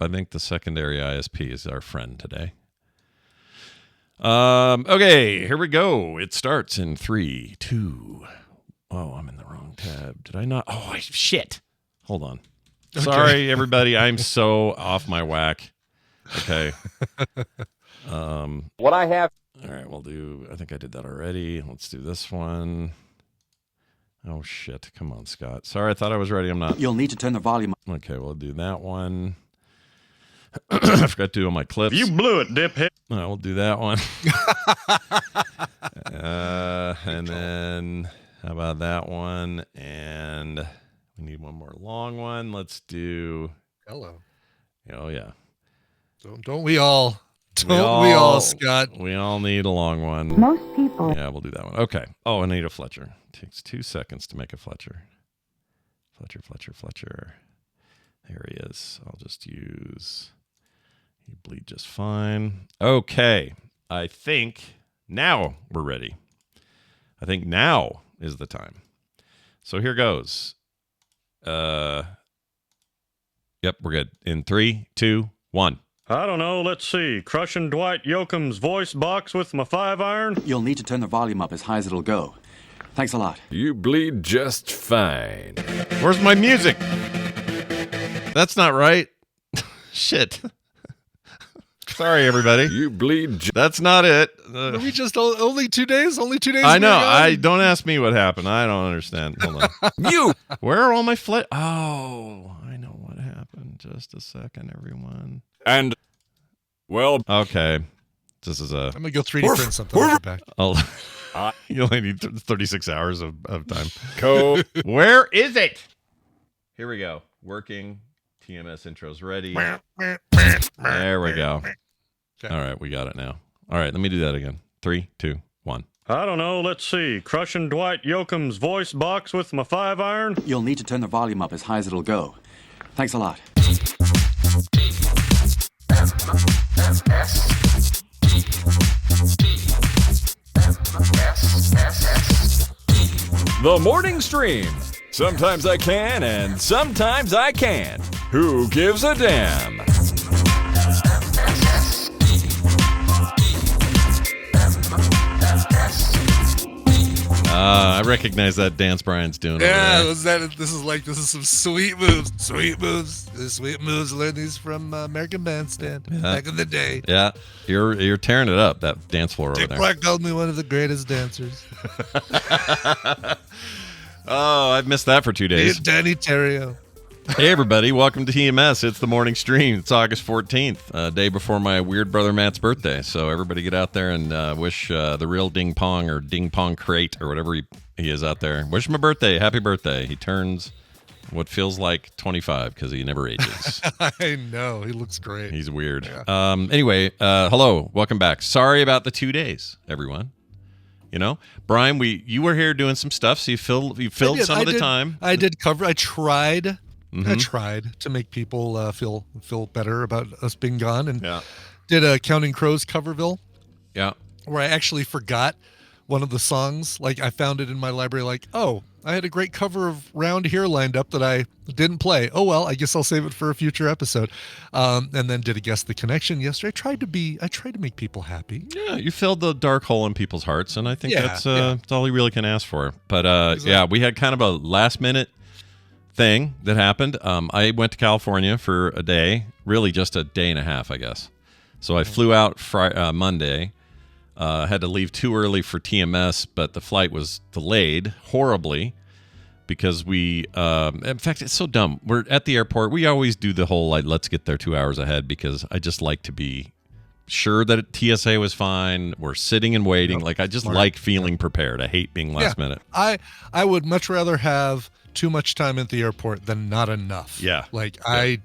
I think the secondary ISP is our friend today. Okay, here we go. It starts in 3, 2. Oh, I'm in the wrong tab. Did I not? Oh, shit. Hold on. Okay. Sorry, everybody. I'm so off my whack. Okay. What I have. All right, I think I did that already. Let's do this one. Oh, shit. Come on, Scott. Sorry, I thought I was ready. I'm not. You'll need to turn the volume up. Okay, we'll do that one. I forgot to do all my clips. You blew it, diphead. All right, we'll do that one. And then, how about that one? And we need one more long one. Let's do. Hello. Oh, yeah. Don't we all? Don't we all, Scott? We all need a long one. Most people. Yeah, we'll do that one. Okay. Oh, I need a Fletcher. Takes 2 seconds to make a Fletcher. Fletcher. There he is. I'll just use. You bleed just fine. Okay. I think now we're ready. I think now is the time. So here goes. Yep, we're good. In 3, 2, 1. I don't know. Let's see. Crushing Dwight Yoakam's voice box with my 5-iron. You'll need to turn the volume up as high as it'll go. Thanks a lot. You bleed just fine. Where's my music? That's not right. Shit. Sorry, everybody. You bleed. That's not it. Are we just only 2 days? Only 2 days? I know. Don't ask me what happened. I don't understand. Hold on. Where are all my Oh, I know what happened. Just a second, everyone. And, well. Okay. This is I'm going to go 3D print something. I'll be back. You only need 36 hours of time. Go. Where is it? Here we go. Working. TMS intro's ready. There we go. Okay. All right, we got it now. All right, let me do that again. 3, 2, 1. I don't know. Let's see. Crushing Dwight Yoakam's voice box with my 5-iron. You'll need to turn the volume up as high as it'll go. Thanks a lot. The morning stream. Sometimes I can and sometimes I can't. Who gives a damn? I recognize that dance Brian's doing. Yeah, this is some sweet moves. Sweet moves. Learned these from American Bandstand back in the day. Yeah, you're tearing it up, that dance floor over there. Dick Clark called me one of the greatest dancers. Oh, I've missed that for 2 days. Danny Terrio. Hey, everybody. Welcome to TMS. It's the morning stream. It's August 14th, day before my weird brother Matt's birthday. So everybody get out there and wish the real Ding Pong or Ding Pong Crate or whatever he is out there. Wish him a birthday. Happy birthday. He turns what feels like 25 because he never ages. I know. He looks great. He's weird. Yeah. Anyway, hello. Welcome back. Sorry about the 2 days, everyone. You know, Brian, you were here doing some stuff, so you filled some of the time. I did cover. I tried. Mm-hmm. I tried to make people feel better about us being gone, and yeah. Did a Counting Crows coverville. Yeah, where I actually forgot one of the songs. Like I found it in my library. Like, oh, I had a great cover of Round Here lined up that I didn't play. Oh well, I guess I'll save it for a future episode. And then did a Guess the Connection yesterday. I tried to make people happy. Yeah, you filled the dark hole in people's hearts, and I think that's all you really can ask for. But exactly. Yeah, we had kind of a last minute thing that happened. I went to California for a day, really just a day and a half, I guess. So I flew out Monday, had to leave too early for TMS, but the flight was delayed horribly because in fact, it's so dumb. We're at the airport. We always do the whole, like, let's get there 2 hours ahead because I just like to be sure that TSA was fine. We're sitting and waiting. Yep. Like, I just like feeling prepared. I hate being last minute. I would much rather have too much time at the airport than not enough. Yeah. Like I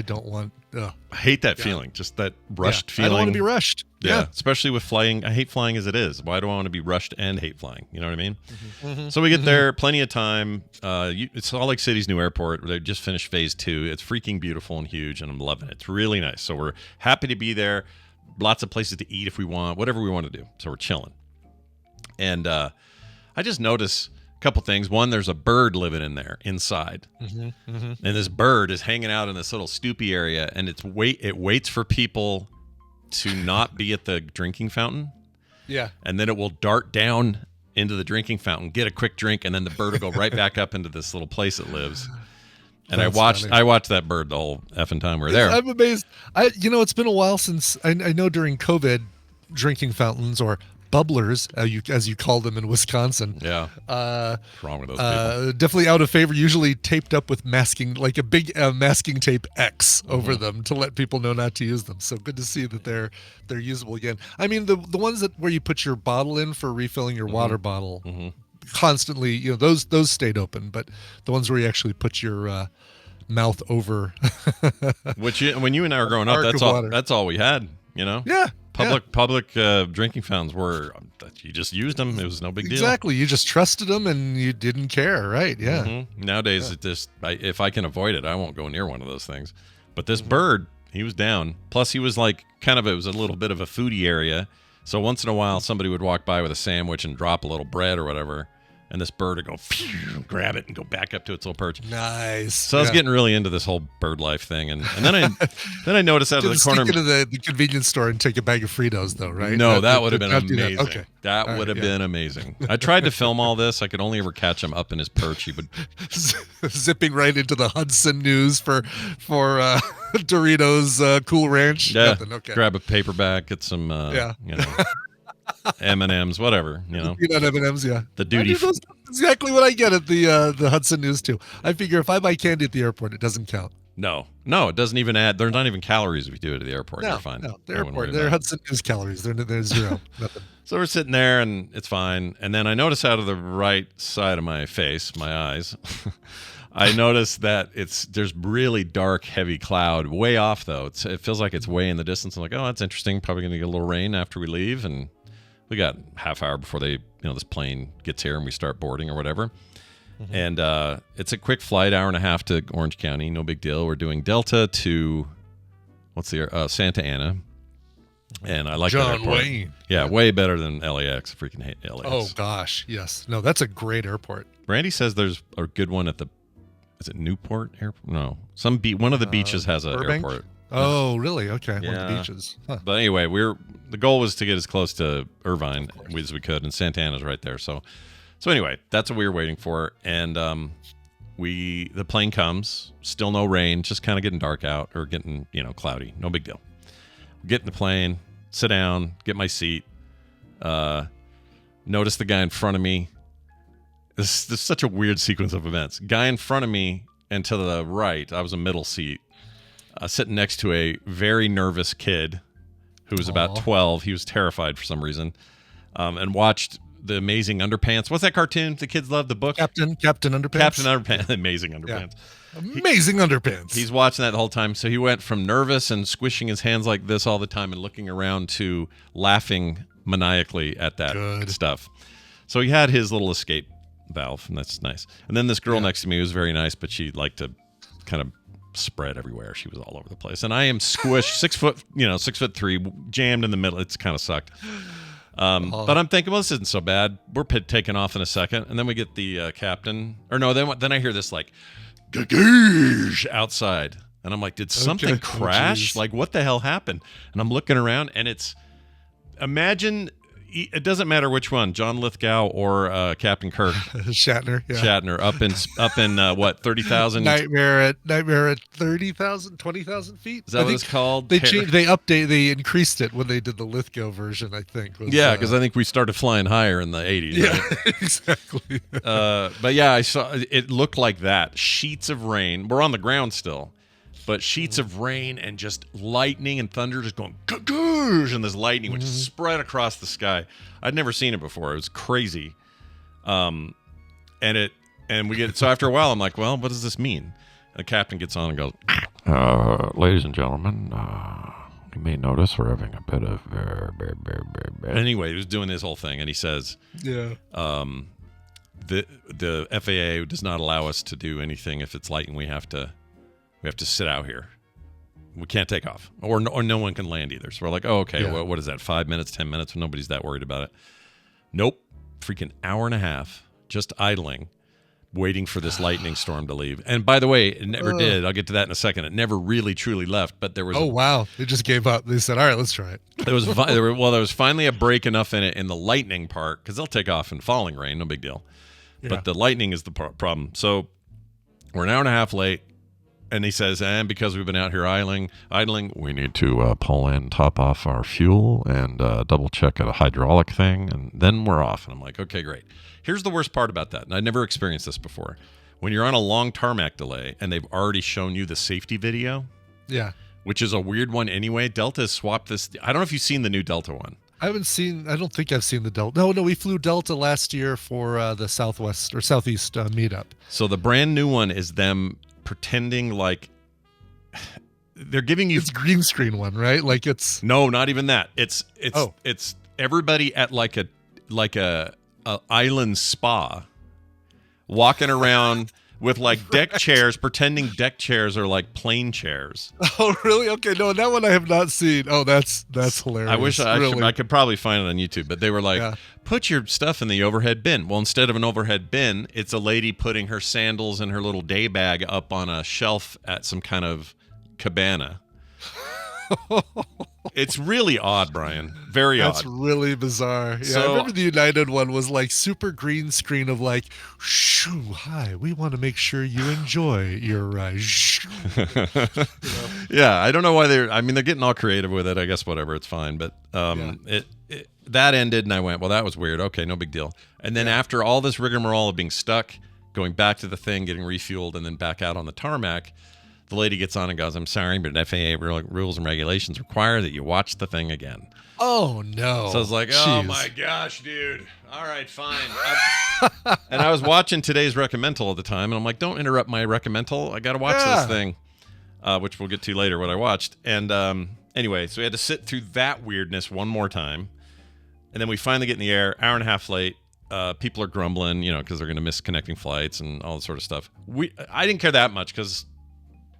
don't want. I hate that feeling. Just that rushed feeling. I don't want to be rushed. Yeah. Especially with flying. I hate flying as it is. Why do I want to be rushed and hate flying? You know what I mean? Mm-hmm. So we get there, plenty of time. It's Salt Lake City's new airport. They just finished phase 2. It's freaking beautiful and huge, and I'm loving it. It's really nice. So we're happy to be there. Lots of places to eat if we want, whatever we want to do. So we're chilling. And I just notice couple things. One, there's a bird living in there inside, and this bird is hanging out in this little stoopy area, and it waits for people to not be at the drinking fountain. Yeah. And then it will dart down into the drinking fountain, get a quick drink, and then the bird will go right back up into this little place it lives. And That's I watched that bird the whole effing time we were there. I'm amazed. It's been a while since I know during COVID, drinking fountains or bubblers, as you call them in Wisconsin. Yeah. What's wrong with those people? Definitely out of favor. Usually taped up with masking, like a big masking tape X over them to let people know not to use them. So good to see that they're usable again. I mean, the ones where you put your bottle in for refilling your water bottle constantly, those stayed open. But the ones where you actually put your mouth over, Which when you and I were growing up, that's all we had. Yeah. Public drinking fountains were, you just used them. It was no big deal. Exactly. You just trusted them and you didn't care, right? Yeah. Nowadays, it just if I can avoid it, I won't go near one of those things. But this bird, he was down. Plus, he was like it was a little bit of a foodie area. So once in a while, somebody would walk by with a sandwich and drop a little bread or whatever. And this bird would go, grab it and go back up to its little perch. Nice. So I was getting really into this whole bird life thing, and then I noticed out of the corner. Sneak into the convenience store and take a bag of Fritos, though, right? No, that would have been amazing. That. Okay. That would have been amazing. I tried to film all this. I could only ever catch him up in his perch. He would zipping right into the Hudson News for Doritos Cool Ranch. Yeah. Nothing. Okay. Grab a paperback, get some M&Ms, whatever, Peanut M&Ms, yeah. The duty. That's exactly what I get at the Hudson News too. I figure if I buy candy at the airport, it doesn't count. No, it doesn't even add. There's not even calories if you do it at the airport. You're fine. No, the airport. They're Hudson News calories. They're zero. Nothing. So we're sitting there and it's fine. And then I notice out of the right side of my face, my eyes, I notice that there's really dark, heavy cloud way off though. It feels like it's way in the distance. I'm like, oh, that's interesting. Probably going to get a little rain after we leave. And we got half hour before this plane gets here and we start boarding or whatever. And it's a quick flight, hour and a half to Orange County. No big deal. We're doing Delta to Santa Ana. And I like that John airport. Wayne. Yeah, way better than LAX. I freaking hate LAX. Oh gosh, yes. No, that's a great airport. Brandy says there's a good one at is it Newport Airport? No, one of the beaches has an airport. Oh, really? Okay, Yeah. one of the beaches. Huh. But anyway, the goal was to get as close to Irvine as we could, and Santa Ana's right there. So anyway, that's what we were waiting for, and the plane comes, still no rain, just kind of getting dark out or getting cloudy. No big deal. Get in the plane, sit down, get my seat. Notice the guy in front of me. This is such a weird sequence of events. Guy in front of me and to the right, I was a middle seat, sitting next to a very nervous kid who was about 12. He was terrified for some reason, and watched The Amazing Underpants. What's that cartoon the kids love? The book? Captain Underpants. Captain Underpants. Amazing Underpants. Yeah. Amazing Underpants. He's watching that the whole time. So he went from nervous and squishing his hands like this all the time and looking around to laughing maniacally at that stuff. So he had his little escape valve, and that's nice. And then this girl next to me was very nice, but she liked to kind of spread everywhere. She was all over the place. And I am squished, 6'3", jammed in the middle. It's kind of sucked. But I'm thinking, well, this isn't so bad. We're taking off in a second. And then we get the captain. Or no, then I hear this like, outside. And I'm like, did something crash? Like, what the hell happened? And I'm looking around, and imagine, it doesn't matter which one, John Lithgow or Captain Kirk. Shatner. Yeah. Shatner up in what, 30,000? Nightmare at 30,000, 20,000 feet. Is that what it's called? They increased it when they did the Lithgow version, I think. Yeah, because I think we started flying higher in the 80s. Yeah, right? exactly. But yeah, I saw it looked like that. Sheets of rain. We're on the ground still. But sheets of rain and just lightning and thunder just going, and this lightning would just spread across the sky. I'd never seen it before. It was crazy. So after a while, I'm like, well, what does this mean? And the captain gets on and goes, ladies and gentlemen, you may notice we're having a bit of... Anyway, he was doing his whole thing, and he says, the FAA does not allow us to do anything if it's lightning. We have to sit out here. We can't take off, or no one can land either. So we're like, oh, okay. Yeah. Well, what is that? 5 minutes, 10 minutes? Nobody's that worried about it. Nope. Freaking hour and a half. just idling, waiting for this lightning storm to leave. And by the way, it never did. I'll get to that in a second. It never really truly left, but there was wow. They just gave up. They said, all right, let's try it. there was finally a break enough in it in the lightning part, because they'll take off in falling rain, no big deal. Yeah. But the lightning is the problem. So we're an hour and a half late, and he says, and because we've been out here idling, we need to pull in, top off our fuel, and double check a hydraulic thing, and then we're off. And I'm like, okay, great. Here's the worst part about that, and I'd never experienced this before. When you're on a long tarmac delay, and they've already shown you the safety video, which is a weird one anyway. Delta has swapped this. I don't know if you've seen the new Delta one. I don't think I've seen the Delta. No, we flew Delta last year for the Southwest or Southeast meetup. So the brand new one is them pretending like they're giving you. It's green screen one, right? Like it's. No, not even that. It's everybody at like a island spa walking around with like deck chairs, pretending deck chairs are like plane chairs. Oh, really? Okay, no, that one I have not seen. Oh, that's hilarious. I wish I could probably find it on YouTube, but they were like, put your stuff in the overhead bin. Well, instead of an overhead bin, it's a lady putting her sandals and her little day bag up on a shelf at some kind of cabana. It's really odd, Brian. Very odd. That's really bizarre. Yeah, So- I remember the United one was like super green screen of like, shoo, hi, we want to make sure you enjoy your ride. Yeah, I don't know why they're getting all creative with it. I guess whatever, it's fine. But that ended, and I went, well, that was weird. Okay, no big deal. And then after all this rigmarole of being stuck, going back to the thing, getting refueled, and then back out on the tarmac, the lady gets on and goes, I'm sorry, but FAA rules and regulations require that you watch the thing again. Oh, no. So I was like, oh, my gosh, dude. All right, fine. And I was watching today's Recommental at the time, and I'm like, don't interrupt my Recommental. I got to watch this thing, which we'll get to later, what I watched. And anyway, so we had to sit through that weirdness one more time. And then we finally get in the air, hour and a half late. People are grumbling, because they're going to miss connecting flights and all that sort of stuff. I didn't care that much because,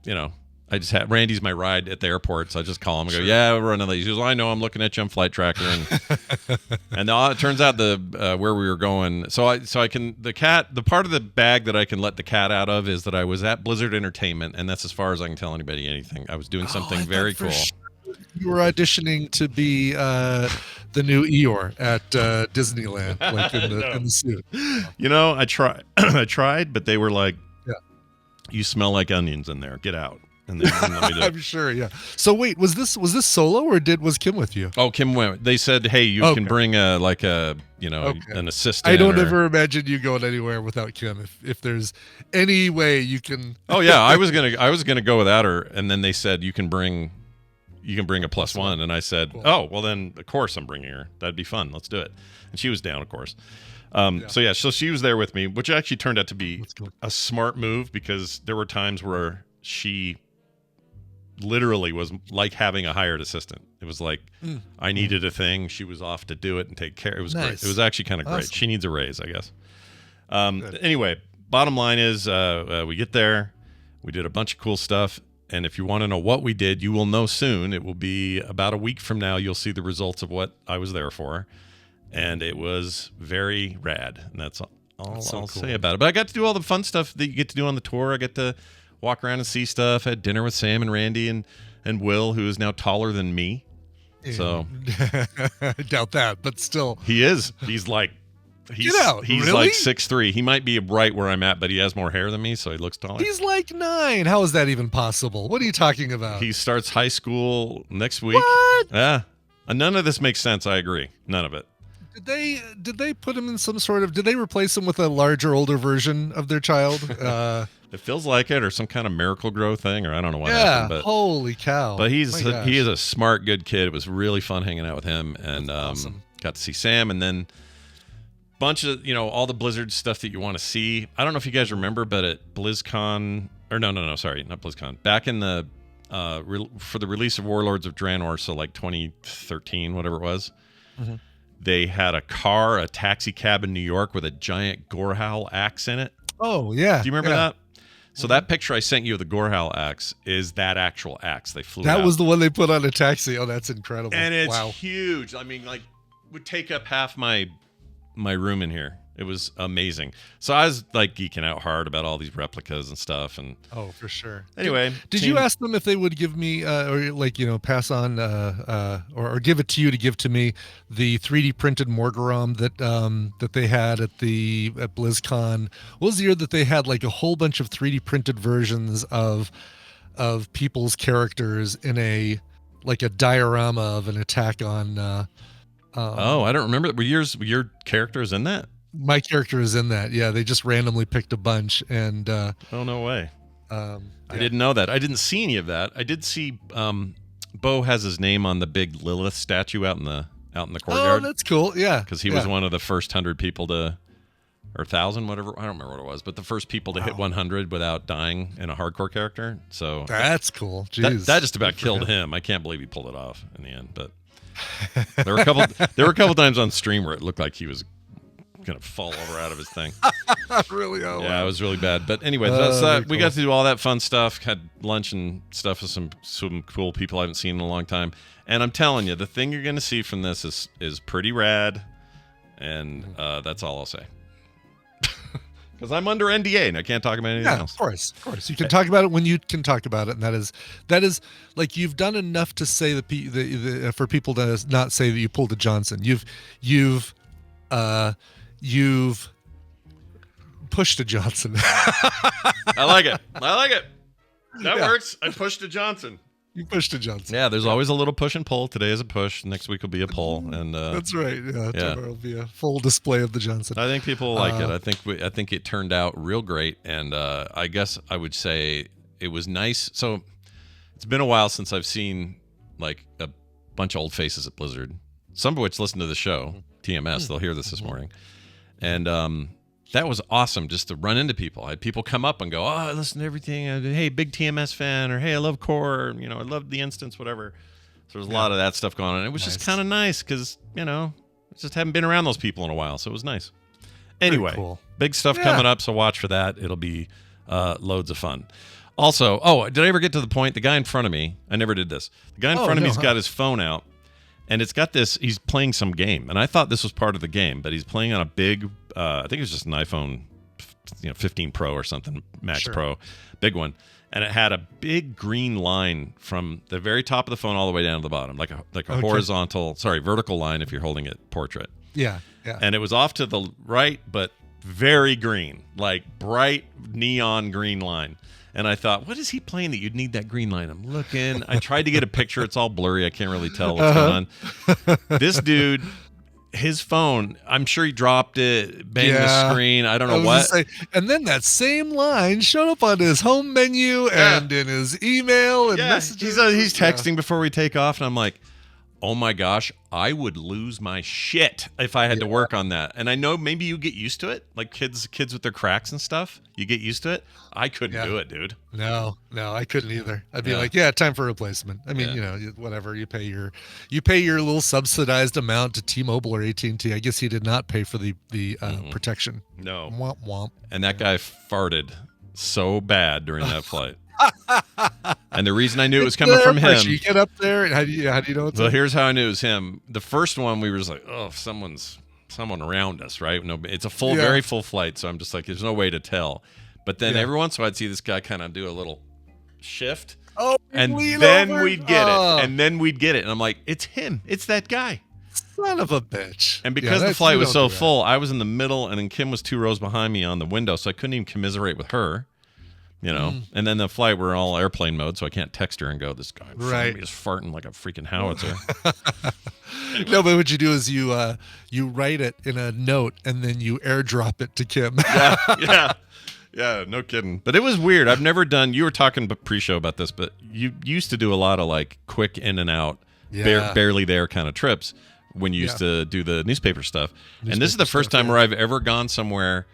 I just had Randy's my ride at the airport, so I just call him and go, yeah, we're running late. He goes, well, I know, I'm looking at you on Flight Tracker, and it turns out where we were going. So I can the part of the bag that I can let the cat out of is that I was at Blizzard Entertainment, and that's as far as I can tell anybody anything. I was doing something very cool. Sure you were auditioning to be the new Eeyore at Disneyland, like in the suit. I tried. I tried, but they were like, you smell like onions in there. Get out. And then let me do it. I'm sure, yeah. So wait, was this solo or was Kim with you? Oh, Kim went. They said, hey, you can bring an assistant. I don't ever imagine you going anywhere without Kim. If there's any way you can. Oh yeah, I was gonna go without her, and then they said you can bring a plus one, and I said, cool. Oh well, then of course I'm bringing her. That'd be fun. Let's do it. And she was down, of course. So she was there with me, which actually turned out to be a smart move because there were times where she literally was like having a hired assistant. It was like I needed a thing, she was off to do it and take care. It was great. It was actually kind of great. She needs a raise, I guess. Anyway, bottom line is we get there, we did a bunch of cool stuff, and if you want to know what we did, you will know soon. It will be about a week from now. You'll see the results of what I was there for. And it was very rad, and that's all I'll say about it. But I got to do all the fun stuff that you get to do on the tour. I get to walk around and see stuff. I had dinner with Sam and Randy and Will, who is now taller than me. So I doubt that, but still, he is. He's like he's really? like 6'3". He might be right where I'm at, but he has more hair than me, so he looks taller. He's like 9. How is that even possible? What are you talking about? He starts high school next week. What? Yeah. None of this makes sense. I agree. None of it. Did they put him in some sort of? Did they replace him with a larger, older version of their child? It feels like it, or some kind of miracle grow thing, or I don't know what happened. But holy cow! But he is a smart, good kid. It was really fun hanging out with him, and awesome. Got to see Sam, and then bunch of all the Blizzard stuff that you want to see. I don't know if you guys remember, but at BlizzCon, or no, sorry, not BlizzCon. Back in the for the release of Warlords of Draenor, so like 2013, whatever it was. Mm-hmm. They had a taxi cab in New York with a giant Gorehowl axe in it. Oh, yeah. Do you remember that? So that picture I sent you of the Gorehowl axe is that actual axe. They flew That was the one they put on a taxi. Oh, that's incredible. And it's huge. I mean, like, would take up half my room in here. It was amazing. So I was like geeking out hard about all these replicas and stuff. And Oh, for sure. anyway, Did you ask them if they would give me, or like, pass on, or give it to you to give to me the 3D printed Morgarom that they had at BlizzCon? What was the year that they had like a whole bunch of 3D printed versions of people's characters in a diorama of an attack on? I don't remember. Were your characters in that? My character is in that. Yeah, they just randomly picked a bunch, and Oh, no way. yeah. I didn't know that. I didn't see any of that. I did see Bo has his name on the big Lilith statue out in the courtyard. Oh, that's cool. Yeah, Because he was one of the first 100 people to, or 1,000, whatever. I don't remember what it was, but the first people to hit 100 without dying in a hardcore character. So that's cool. Jeez. That just about killed him. I can't believe he pulled it off in the end. But there were a couple times on stream where it looked like he was gonna fall over out of his thing. Really? Oh, yeah, wow. it was really bad. But anyway, we got to do all that fun stuff. Had lunch and stuff with some cool people I haven't seen in a long time. And I'm telling you, the thing you're gonna see from this is pretty rad. And that's all I'll say. Because I'm under NDA and I can't talk about anything else. Of course. You can talk about it when you can talk about it, and that is like you've done enough to say for people to not say that you pulled a Johnson. You've pushed a Johnson. I like it. That works. I pushed a Johnson. You pushed a Johnson. Yeah, there's always a little push and pull. Today is a push. Next week will be a pull. And that's right. Yeah, tomorrow will be a full display of the Johnson. I think people like it. I think it turned out real great. And I guess I would say it was nice. So it's been a while since I've seen like a bunch of old faces at Blizzard. Some of which listen to the show, TMS. They'll hear this morning. And that was awesome just to run into people. I had people come up and go, "Oh, I listen to everything. Hey, big TMS fan," or "Hey, I love core. I love the instance, whatever." So there's a lot of that stuff going on. And it was just kind of nice because, I just haven't been around those people in a while. So it was nice. Anyway, cool. Big stuff coming up. So watch for that. It'll be loads of fun. Also, did I ever get to the point? The guy in front of me, I never did this. The guy in front of me's got his phone out. And it's got this, he's playing some game. And I thought this was part of the game, but he's playing on a big, I think it was just an iPhone 15 Pro or something, Max Pro, big one. And it had a big green line from the very top of the phone all the way down to the bottom, like a vertical line if you're holding it portrait. Yeah. And it was off to the right, but very green, like bright neon green line. And I thought, what is he playing that you'd need that green line? I'm looking. I tried to get a picture. It's all blurry. I can't really tell what's going on. This dude, his phone, I'm sure he dropped it, banged the screen. I don't know what. And then that same line showed up on his home menu and in his email and messages. He's texting before we take off. And I'm like, oh my gosh, I would lose my shit if I had to work on that. And I know maybe you get used to it, like kids with their cracks and stuff. You get used to it. I couldn't do it, dude. No, I couldn't either. I'd be like, time for a replacement. I mean, whatever. You pay your little subsidized amount to T-Mobile or AT&T. I guess he did not pay for the protection. No. Womp womp. And that guy farted so bad during that flight. And the reason I knew it was coming from him. You get up there, and how do you know it's Well, here's how I knew it was him. The first one, we were just like, oh, someone around us, right? No, it's a very full flight, so I'm just like, there's no way to tell. But then every once in a while, I'd see this guy kind of do a little shift. Oh, and then we'd get it. And then we'd get it. And I'm like, it's him. It's that guy. Son of a bitch. And because the flight was so full, I was in the middle, and then Kim was 2 rows behind me on the window, so I couldn't even commiserate with her. And then the flight, we're all airplane mode, so I can't text her and go, this guy is farting like a freaking howitzer. No, but what you do is you write it in a note, and then you airdrop it to Kim. Yeah, no kidding. But it was weird. I've never done, you were talking pre-show about this, but you used to do a lot of like quick in and out, barely there kind of trips when you used to do the newspaper stuff. And this is the first time where I've ever gone somewhere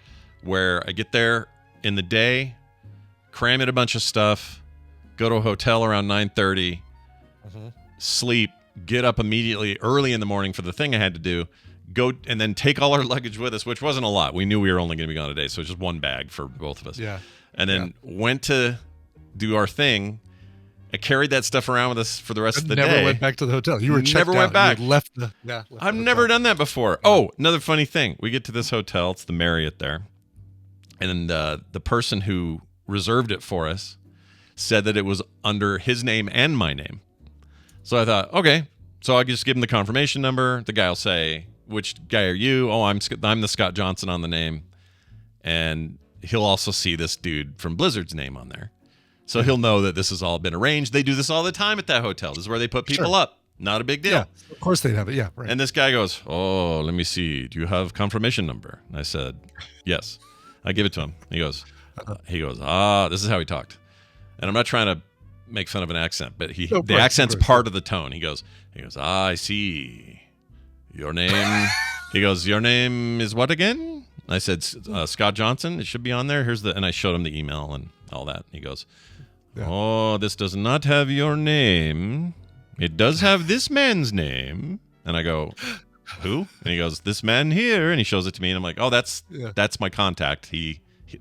where I get there in the day, cram in a bunch of stuff, go to a hotel around 9:30, sleep, get up immediately early in the morning for the thing I had to do, go and then take all our luggage with us, which wasn't a lot. We knew we were only going to be gone a day, so it was just one bag for both of us. Yeah. And then went to do our thing, I carried that stuff around with us for the rest of the never day. went back to the hotel. You were checked Never went out. back. You had left the. Yeah, left I've the never hotel. done that before. Oh, another funny thing. We get to this hotel. It's the Marriott there. And the person who reserved it for us said that it was under his name and my name. So I thought, okay. So I just give him the confirmation number. The guy will say, which guy are you? Oh, I'm the Scott Johnson on the name. And he'll also see this dude from Blizzard's name on there. So he'll know that this has all been arranged. They do this all the time at that hotel. This is where they put people up. Not a big deal. Yeah, of course they'd have it. Yeah, right. And this guy goes, oh, let me see. Do you have confirmation number? And I said, yes. I give it to him. He goes, this is how he talked. And I'm not trying to make fun of an accent, but the accent's part of the tone. He goes, I see. Your name. He goes, your name is what again? I said, Scott Johnson. It should be on there. And I showed him the email and all that. He goes, oh, this does not have your name. It does have this man's name. And I go, who? And he goes, this man here. And he shows it to me. And I'm like, oh, that's my contact.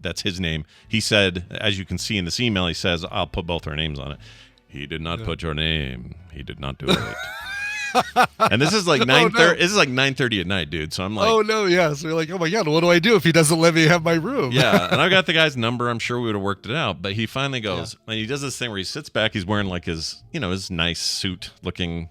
That's his name. He said, as you can see in this email, he says, I'll put both our names on it. He did not put your name. He did not do it. And this is like 9:30. This is like 9:30 at night, dude. So I'm like, oh no, yeah. So you're like, oh my god, what do I do if he doesn't let me have my room? Yeah, and I got the guy's number. I'm sure we would have worked it out. But he finally goes, and he does this thing where he sits back. He's wearing like his nice suit looking.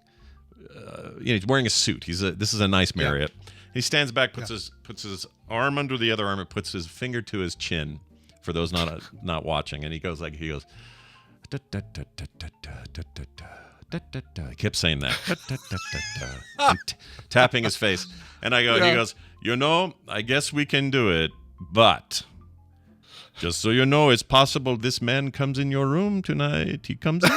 He's wearing a suit. This is a nice Marriott. He stands back, puts his arm under the other arm, and puts his finger to his chin. For those not watching, and he goes. I kept saying that. Tapping his face. And he goes, I guess we can do it, but just so you know, it's possible this man comes in your room tonight. He comes in.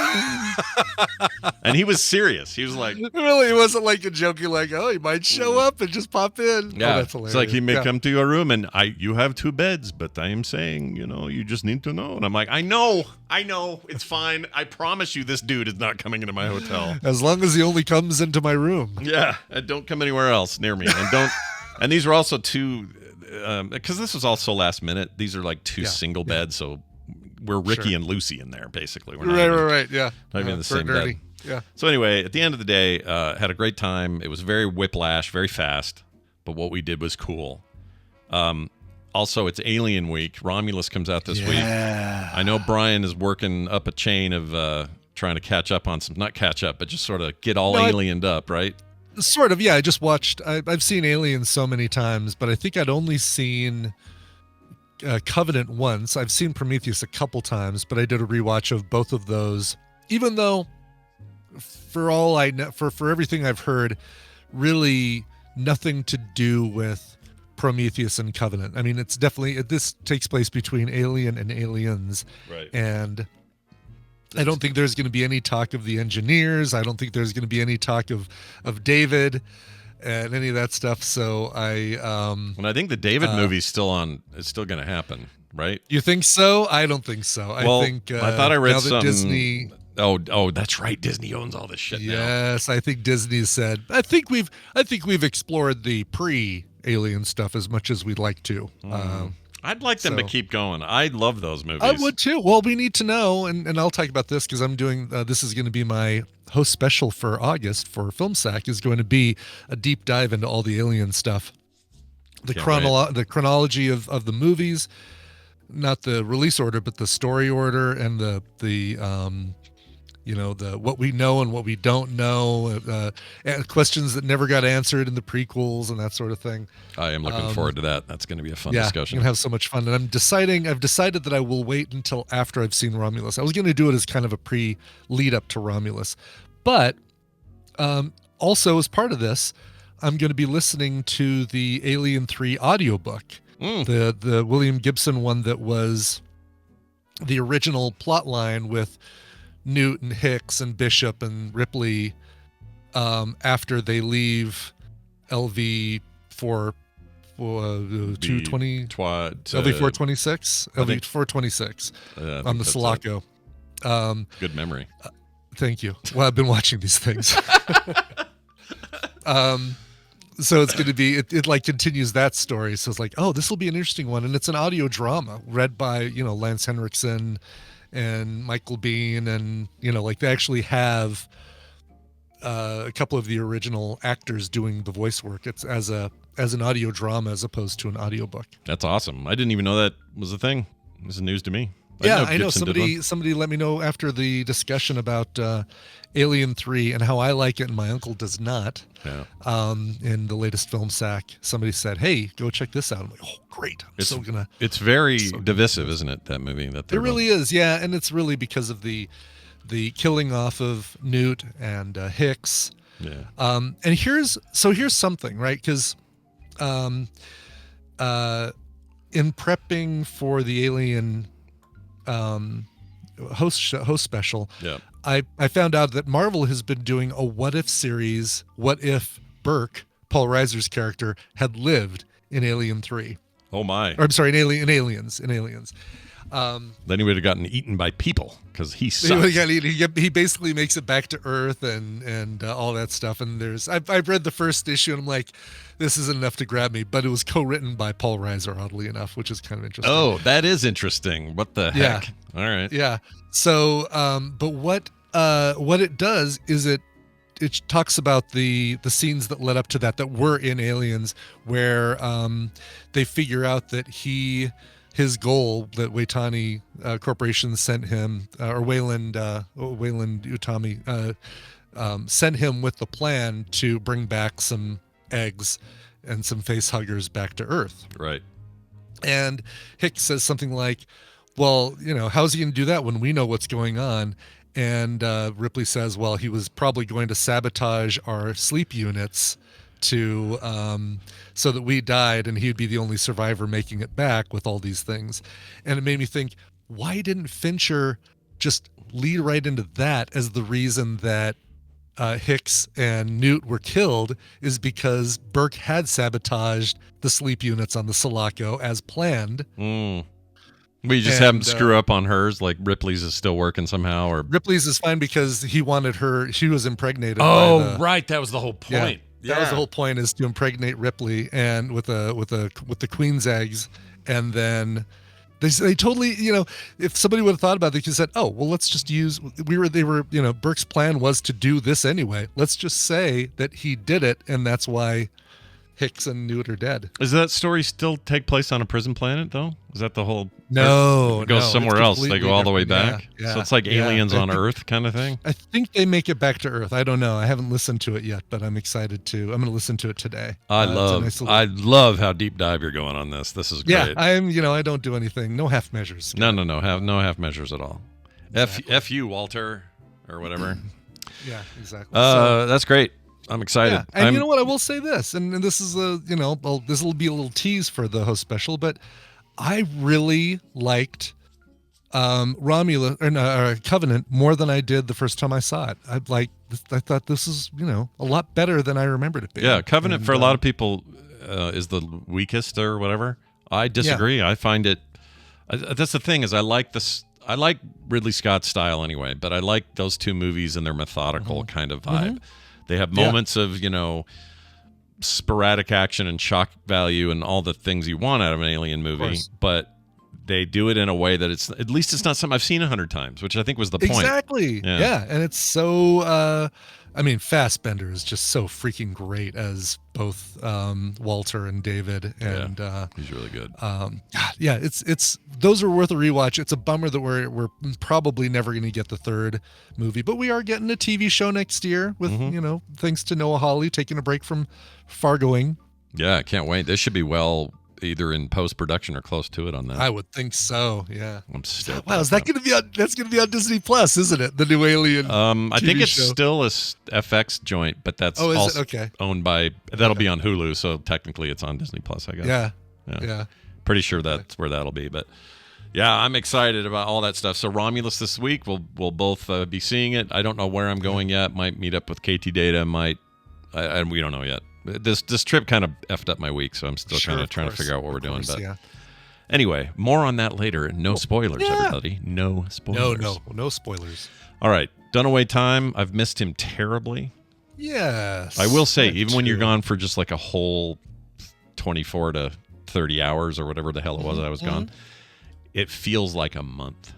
And he was serious. He was like... Really? It wasn't like a joke. You're like, oh, he might show up and just pop in. Yeah. Oh, that's hilarious. It's like he may come to your room and you have 2 beds, but I am saying, you just need to know. And I'm like, I know. It's fine. I promise you this dude is not coming into my hotel. As long as he only comes into my room. Yeah. And don't come anywhere else near me. And don't... And these were also 2... because this was also last minute. These are like 2 single beds, so we're Ricky and Lucy in there, basically. We're not right. Yeah. Not even in the same dirty. bed. Yeah. So anyway, at the end of the day, had a great time. It was very whiplash, very fast, but what we did was cool. Also, it's Alien Week. Romulus comes out this week. I know Brian is working up a chain of trying to catch up on some, not catch up, but just sort of get all aliened up, right? Sort of, yeah. I just watched. I've seen Aliens so many times, but I think I'd only seen Covenant once. I've seen Prometheus a couple times, but I did a rewatch of both of those. Even though, for all I know, for everything I've heard, really nothing to do with Prometheus and Covenant. I mean, it's definitely this takes place between Alien and Aliens, right? And I don't think there's going to be any talk of the engineers. I don't think there's going to be any talk of David and any of that stuff. So and I think the David movie's still on. It's still going to happen, right? You think so? I don't think so. Well, I thought I read now that something. Disney. Oh, that's right. Disney owns all this shit now. Yes, I think Disney said. I think we've explored the pre-Alien stuff as much as we'd like to. I'd like them to keep going. I love those movies. I would too. Well, we need to know, and I'll talk about this because I'm doing. This is going to be my host special for August for Film Sack. Is going to be a deep dive into all the Alien stuff, the chronology of the movies, not the release order, but the story order and the what we know and what we don't know, questions that never got answered in the prequels and that sort of thing. I am looking forward to that. That's going to be a fun discussion. We're going to have so much fun. And I've decided that I will wait until after I've seen Romulus. I was going to do it as kind of a lead up to Romulus. But also as part of this, I'm going to be listening to the Alien 3 audiobook, the William Gibson one that was the original plot line with Newt and Hicks and Bishop and Ripley after they leave LV for 220 LV 426 LV 426 on the Sulaco. Good memory. Thank you. Well, I've been watching these things. So it's going to be it like continues that story. So it's like, oh, this will be an interesting one, and it's an audio drama read by Lance Henriksen and Michael Biehn, and like they actually have a couple of the original actors doing the voice work. It's as an audio drama as opposed to an audiobook. That's awesome. I didn't even know that was a thing. This is news to me. I know somebody let me know after the discussion about Alien 3 and how I like it and my uncle does not. Yeah. In the latest film sack, somebody said, "Hey, go check this out." I'm like, "Oh, great!" It's very divisive, isn't it? That movie. It really is, yeah, and it's really because of the killing off of Newt and Hicks. Yeah. And here's something, right? Because in prepping for the Alien host special, yeah, I found out that Marvel has been doing a what if series. What if Burke, Paul Reiser's character, had lived in Alien 3? Oh my! Or I'm sorry, in Aliens. Then he would have gotten eaten by people because he sucks. He basically makes it back to Earth and all that stuff. And I've read the first issue and I'm like, this isn't enough to grab me. But it was co-written by Paul Reiser, oddly enough, which is kind of interesting. Oh, that is interesting. What the heck? Yeah. All right. Yeah. So, but what it does is it talks about the scenes that led up to that were in Aliens, where they figure out that his goal that Waitani Corporation sent him, or Wayland Utami sent him with the plan to bring back some eggs and some face huggers back to Earth. Right. And Hicks says something like, well, how's he going to do that when we know what's going on? And Ripley says, well, he was probably going to sabotage our sleep units to so that we died and he'd be the only survivor making it back with all these things. And it made me think, why didn't Fincher just lead right into that as the reason that Hicks and Newt were killed, is because Burke had sabotaged the sleep units on the Sulaco as planned. We just have him screw up on hers, like Ripley's is still working somehow, or Ripley's is fine because he wanted her. She was impregnated. Oh, right, that was the whole point. Yeah. That was the whole point, is to impregnate Ripley and with the queen's eggs, and then they totally, if somebody would have thought about it, they could have said, oh, well, let's just use. Burke's plan was to do this anyway. Let's just say that he did it, and that's why Hicks and Newt are dead. Does that story still take place on a prison planet, though? Is that the whole... No. It goes somewhere else. They go all the way back? Yeah, so it's like Aliens on Earth kind of thing? I think they make it back to Earth. I don't know. I haven't listened to it yet, but I'm excited to. I'm going to listen to it today. I love how deep dive you're going on this. This is great. Yeah, I don't do anything. No half measures. No half measures at all. Exactly. F you, Walter, or whatever. Yeah, exactly. That's great. I'm excited. Yeah. And you know what? I will say this, and this is this will be a little tease for the host special, but I really liked Covenant more than I did the first time I saw it. I thought this is a lot better than I remembered it being. Yeah, Covenant for a lot of people is the weakest or whatever. I disagree. Yeah. I find it. That's the thing, is I like this. I like Ridley Scott's style anyway, but I like those two movies and their methodical kind of vibe. They have moments of, sporadic action and shock value and all the things you want out of an Alien movie, but they do it in a way that at least it's not something I've seen 100 times, which I think was the point. Exactly. Yeah. And it's so, Fassbender is just so freaking great as both Walter and David, and he's really good. It's those are worth a rewatch. It's a bummer that we're probably never going to get the third movie, but we are getting a TV show next year with thanks to Noah Hawley taking a break from Fargoing. Yeah, I can't wait. This should be either in post-production or close to it on that. I would think so. Yeah. I'm stoked. Wow, is that going to be on? That's going to be on Disney Plus, isn't it? The new Alien. I think it's show. Still a FX joint, but that's also owned by. That'll be on Hulu, so technically it's on Disney Plus, I guess. Yeah. Pretty sure that's where that'll be, but yeah, I'm excited about all that stuff. So Romulus this week, we'll both be seeing it. I don't know where I'm going yet. Might meet up with KT Data. We don't know yet. This trip kind of effed up my week, so I'm still kind of trying to figure out what we're doing. But anyway, more on that later. No spoilers, everybody. No spoilers. No spoilers. All right, Dunaway time. I've missed him terribly. Yes. I will say, even when you're gone for just like a whole 24 to 30 hours or whatever the hell it was that I was gone, it feels like a month.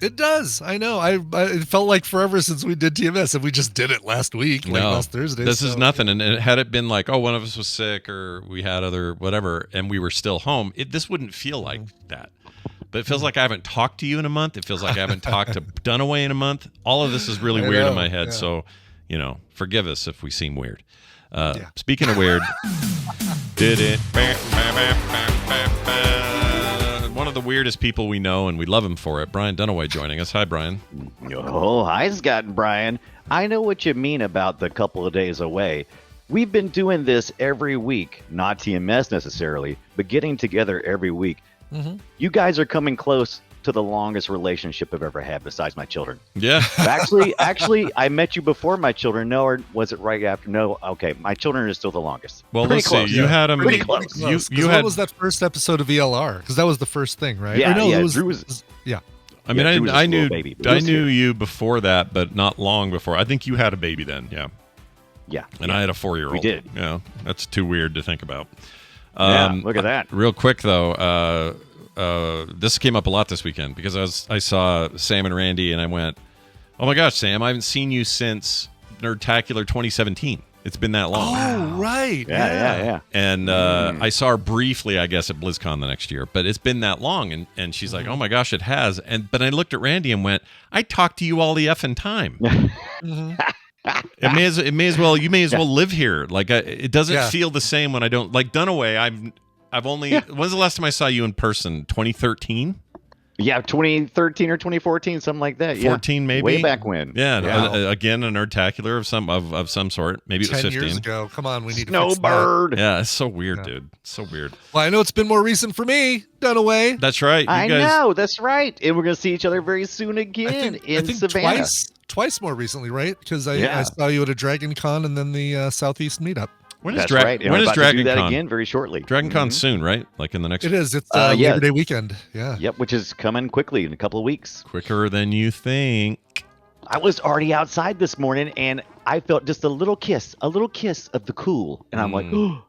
It does. I know. It felt like forever since we did TMS, and we just did it last week, last Thursday. This is nothing. And had it been like, oh, one of us was sick or we had other whatever, and we were still home, this wouldn't feel like that. But it feels like I haven't talked to you in a month. It feels like I haven't talked to Dunaway in a month. All of this is really weird in my head. Yeah. So, forgive us if we seem weird. Speaking of weird, did it. One of the weirdest people we know, and we love him for it, Brian Dunaway joining us. Hi, Brian. Oh, hi, Scott and Brian. I know what you mean about the couple of days away. We've been doing this every week, not TMS necessarily, but getting together every week. Mm-hmm. You guys are coming close to the longest relationship I've ever had besides my children. Yeah. Actually, I met you before my children. No, or was it right after? No. Okay, my children are still the longest. Well, let's see. You had them pretty close. What was that first episode of ELR? Because that was the first thing, right? Yeah, Drew was. I mean, I knew you before that, but not long before. I think you had a baby then. Yeah. Yeah. And I had a 4-year-old. We did. Yeah. That's too weird to think about. Look at that. Real quick though. This came up a lot this weekend because I saw Sam and Randy and I went, oh my gosh, Sam, I haven't seen you since Nerdtacular 2017. It's been that long. Oh, right. Yeah. And I saw her briefly, I guess, at BlizzCon the next year, but it's been that long. And she's like, oh my gosh, it has. But I looked at Randy and went, I talk to you all the effing time. You may as well live here. Like it doesn't feel the same when I don't like Dunaway. I've only when's the last time I saw you in person? 2013? Yeah, 2013 or 2014, something like that. 14 maybe. Way back when. Yeah. Again, a Nerdtacular of some sort. Maybe it was 10 15 years ago. Come on, we need Snowbird. to fix that. Yeah, it's so weird, dude. So weird. Well, I know it's been more recent for me, Dunaway. That's right. I know, that's right. And we're gonna see each other very soon again in Savannah. Twice more recently, right? Because I saw you at a Dragon Con and then the Southeast meetup. That's right. When is Dragon Con? Con? Again very shortly. Dragon Con soon, right? Like in the next. It is. It's Labor Day weekend. Yeah. Yep, which is coming quickly in a couple of weeks. Quicker than you think. I was already outside this morning and I felt just a little kiss of the cool, and I'm like, oh.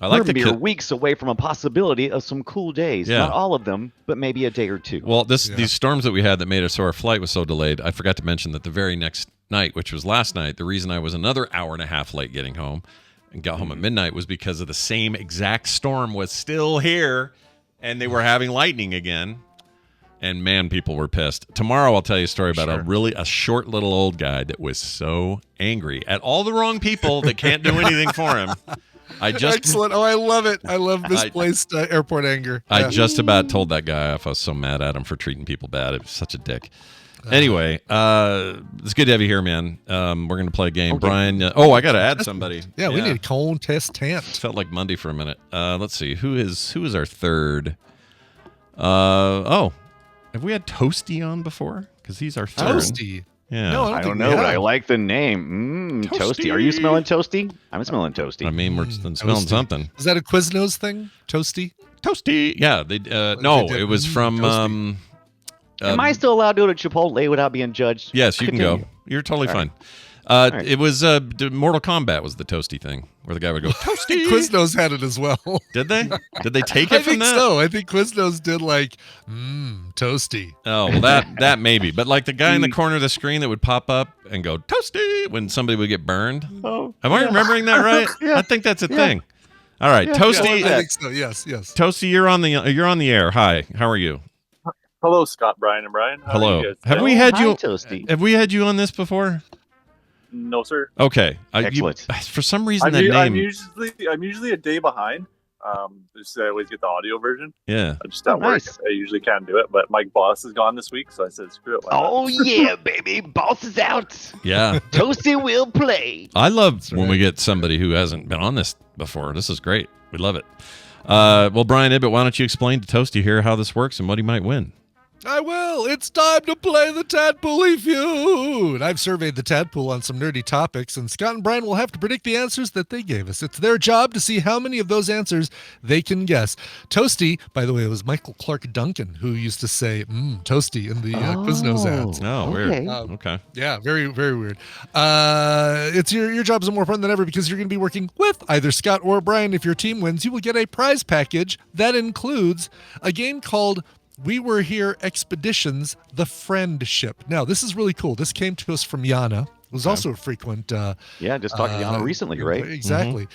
I like we're weeks away from a possibility of some cool days. Yeah. Not all of them, but maybe a day or two. Well, these storms that we had that made it so our flight was so delayed, I forgot to mention that the very next night, which was last night, the reason I was another hour and a half late getting home and got home at midnight was because of the same exact storm was still here, and they were having lightning again. And man, people were pissed. Tomorrow I'll tell you a story about a short little old guy that was so angry at all the wrong people that can't do anything for him. Excellent. Oh, I love it. I love misplaced airport anger. I just about told that guy off. I was so mad at him for treating people bad. It was such a dick. Anyway, it's good to have you here, man. We're going to play a game. Okay. Brian, I got to add somebody. Yeah, we need a contestant. It felt like Monday for a minute. Let's see. Who is our third? Have we had Toasty on before? Because he's our third. Toasty? Yeah. No, I don't know, but I like the name. Toasty. Are you smelling toasty? I'm smelling toasty. I mean, we're smelling something. Is that a Quiznos thing? Toasty? Toasty. Yeah. It was from... Am I still allowed to go to Chipotle without being judged? Yes, you can go. You're totally fine. Right. It was Mortal Kombat was the Toasty thing, where the guy would go, Toasty! Quiznos had it as well. Did they? Did they take it from that? I think so. I think Quiznos did Toasty. Oh, well, that maybe. But like the guy in the corner of the screen that would pop up and go, Toasty! When somebody would get burned. Oh, am I remembering that right? I think that's a thing. All right, Toasty. I think so. Yes. Toasty, you're on the air. Hi, how are you? Hello, Scott, Brian, and Brian. How Hello. are you guys? Have we had you? Toasty. Have we had you on this before? No, sir. Okay. Excellent. For some reason, I'm usually a day behind. Just I always get the audio version. Yeah. I'm just at work. Nice. I usually can't do it, but my boss is gone this week, so I said, screw it. Oh yeah, baby, boss is out. Yeah. Toasty will play. I love when we get somebody who hasn't been on this before. This is great. We love it. Well, Brian Ibbett, why don't you explain to Toasty here how this works and what he might win? I will. It's time to play the Tadpool feud. I've surveyed the Tadpool on some nerdy topics, and Scott and Brian will have to predict the answers that they gave us. It's their job to see how many of those answers they can guess. Toasty, by the way, it was Michael Clark Duncan who used to say Toasty in the Quiznos ads. Oh, weird. Okay. Yeah, very, very weird. It's your job is more fun than ever because you're going to be working with either Scott or Brian. If your team wins, you will get a prize package that includes a game called We Were Here Expeditions, The Friendship. Now, this is really cool. This came to us from Yana, who's also a frequent. Just talking to Yana recently, right? Exactly.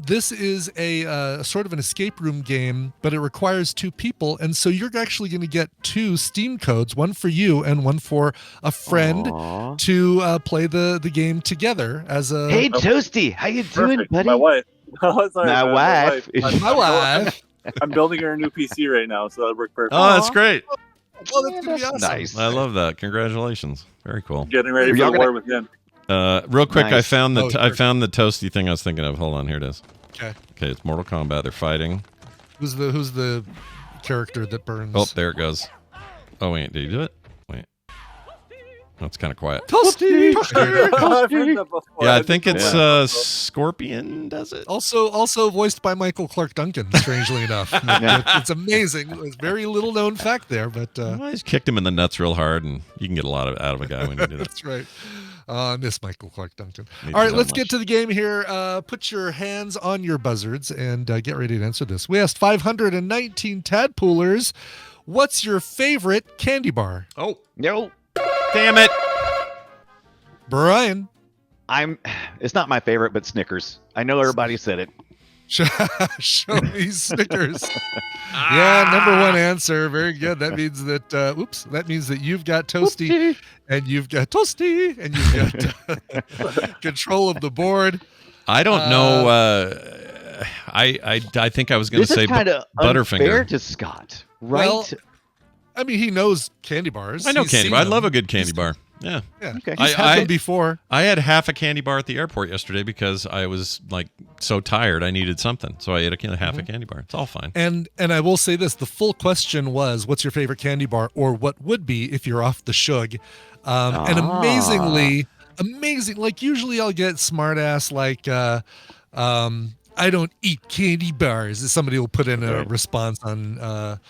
This is a sort of an escape room game, but it requires 2 people, and so you're actually going to get 2 Steam codes, one for you and one for a friend, to play the game together as a. Hey, Toasty, how you doing, buddy? My wife. Oh, sorry, My wife. My wife. I'm building her a new PC right now, so that worked perfect. Oh, that's great. Well, that's going to be awesome. Nice. I love that. Congratulations. Very cool. Getting ready for the war with him. Real quick, Nice. I found the Oh, I found the Toasty thing I was thinking of. Hold on, here it is. Okay. Okay, it's Mortal Kombat. They're fighting. Who's the character that burns? Oh, there it goes. Oh wait, did you do it? Wait. That's kind of quiet. Toasty. I've heard that before. Yeah, I think it's Scorpion does it. Also voiced by Michael Clark Duncan, strangely enough. It's amazing. It's a very little known fact there, but Well, I just kicked him in the nuts real hard, and you can get a lot out of a guy when you do that. that's right. I miss Michael Clark Duncan. Me All right, too, let's so get much. to the game here. Put your hands on your buzzards and get ready to answer this. We asked 519 Tadpoolers, what's your favorite candy bar? Oh, No, damn it! Brian. It's not my favorite, but Snickers. I know everybody said it. Show me Snickers. Yeah, number 1 answer. Very good. That means that that means that you've got Toasty and you've got Toasty and you've got control of the board. I don't know. I think I was going to This say is kind of Butterfinger. unfair to Scott, right? Well, I mean, he knows candy bars. I know He's candy seen bar. I them. love a good candy bar. Yeah. Yeah. Okay. He's had them before. I had half a candy bar at the airport yesterday because I was like so tired I needed something. So I ate half a candy bar. It's all fine. And I will say this: the full question was, "What's your favorite candy bar?" or "What would be if you're off the shug?" And amazing. Like usually, I'll get smartass like, "I don't eat candy bars." Somebody will put in a response on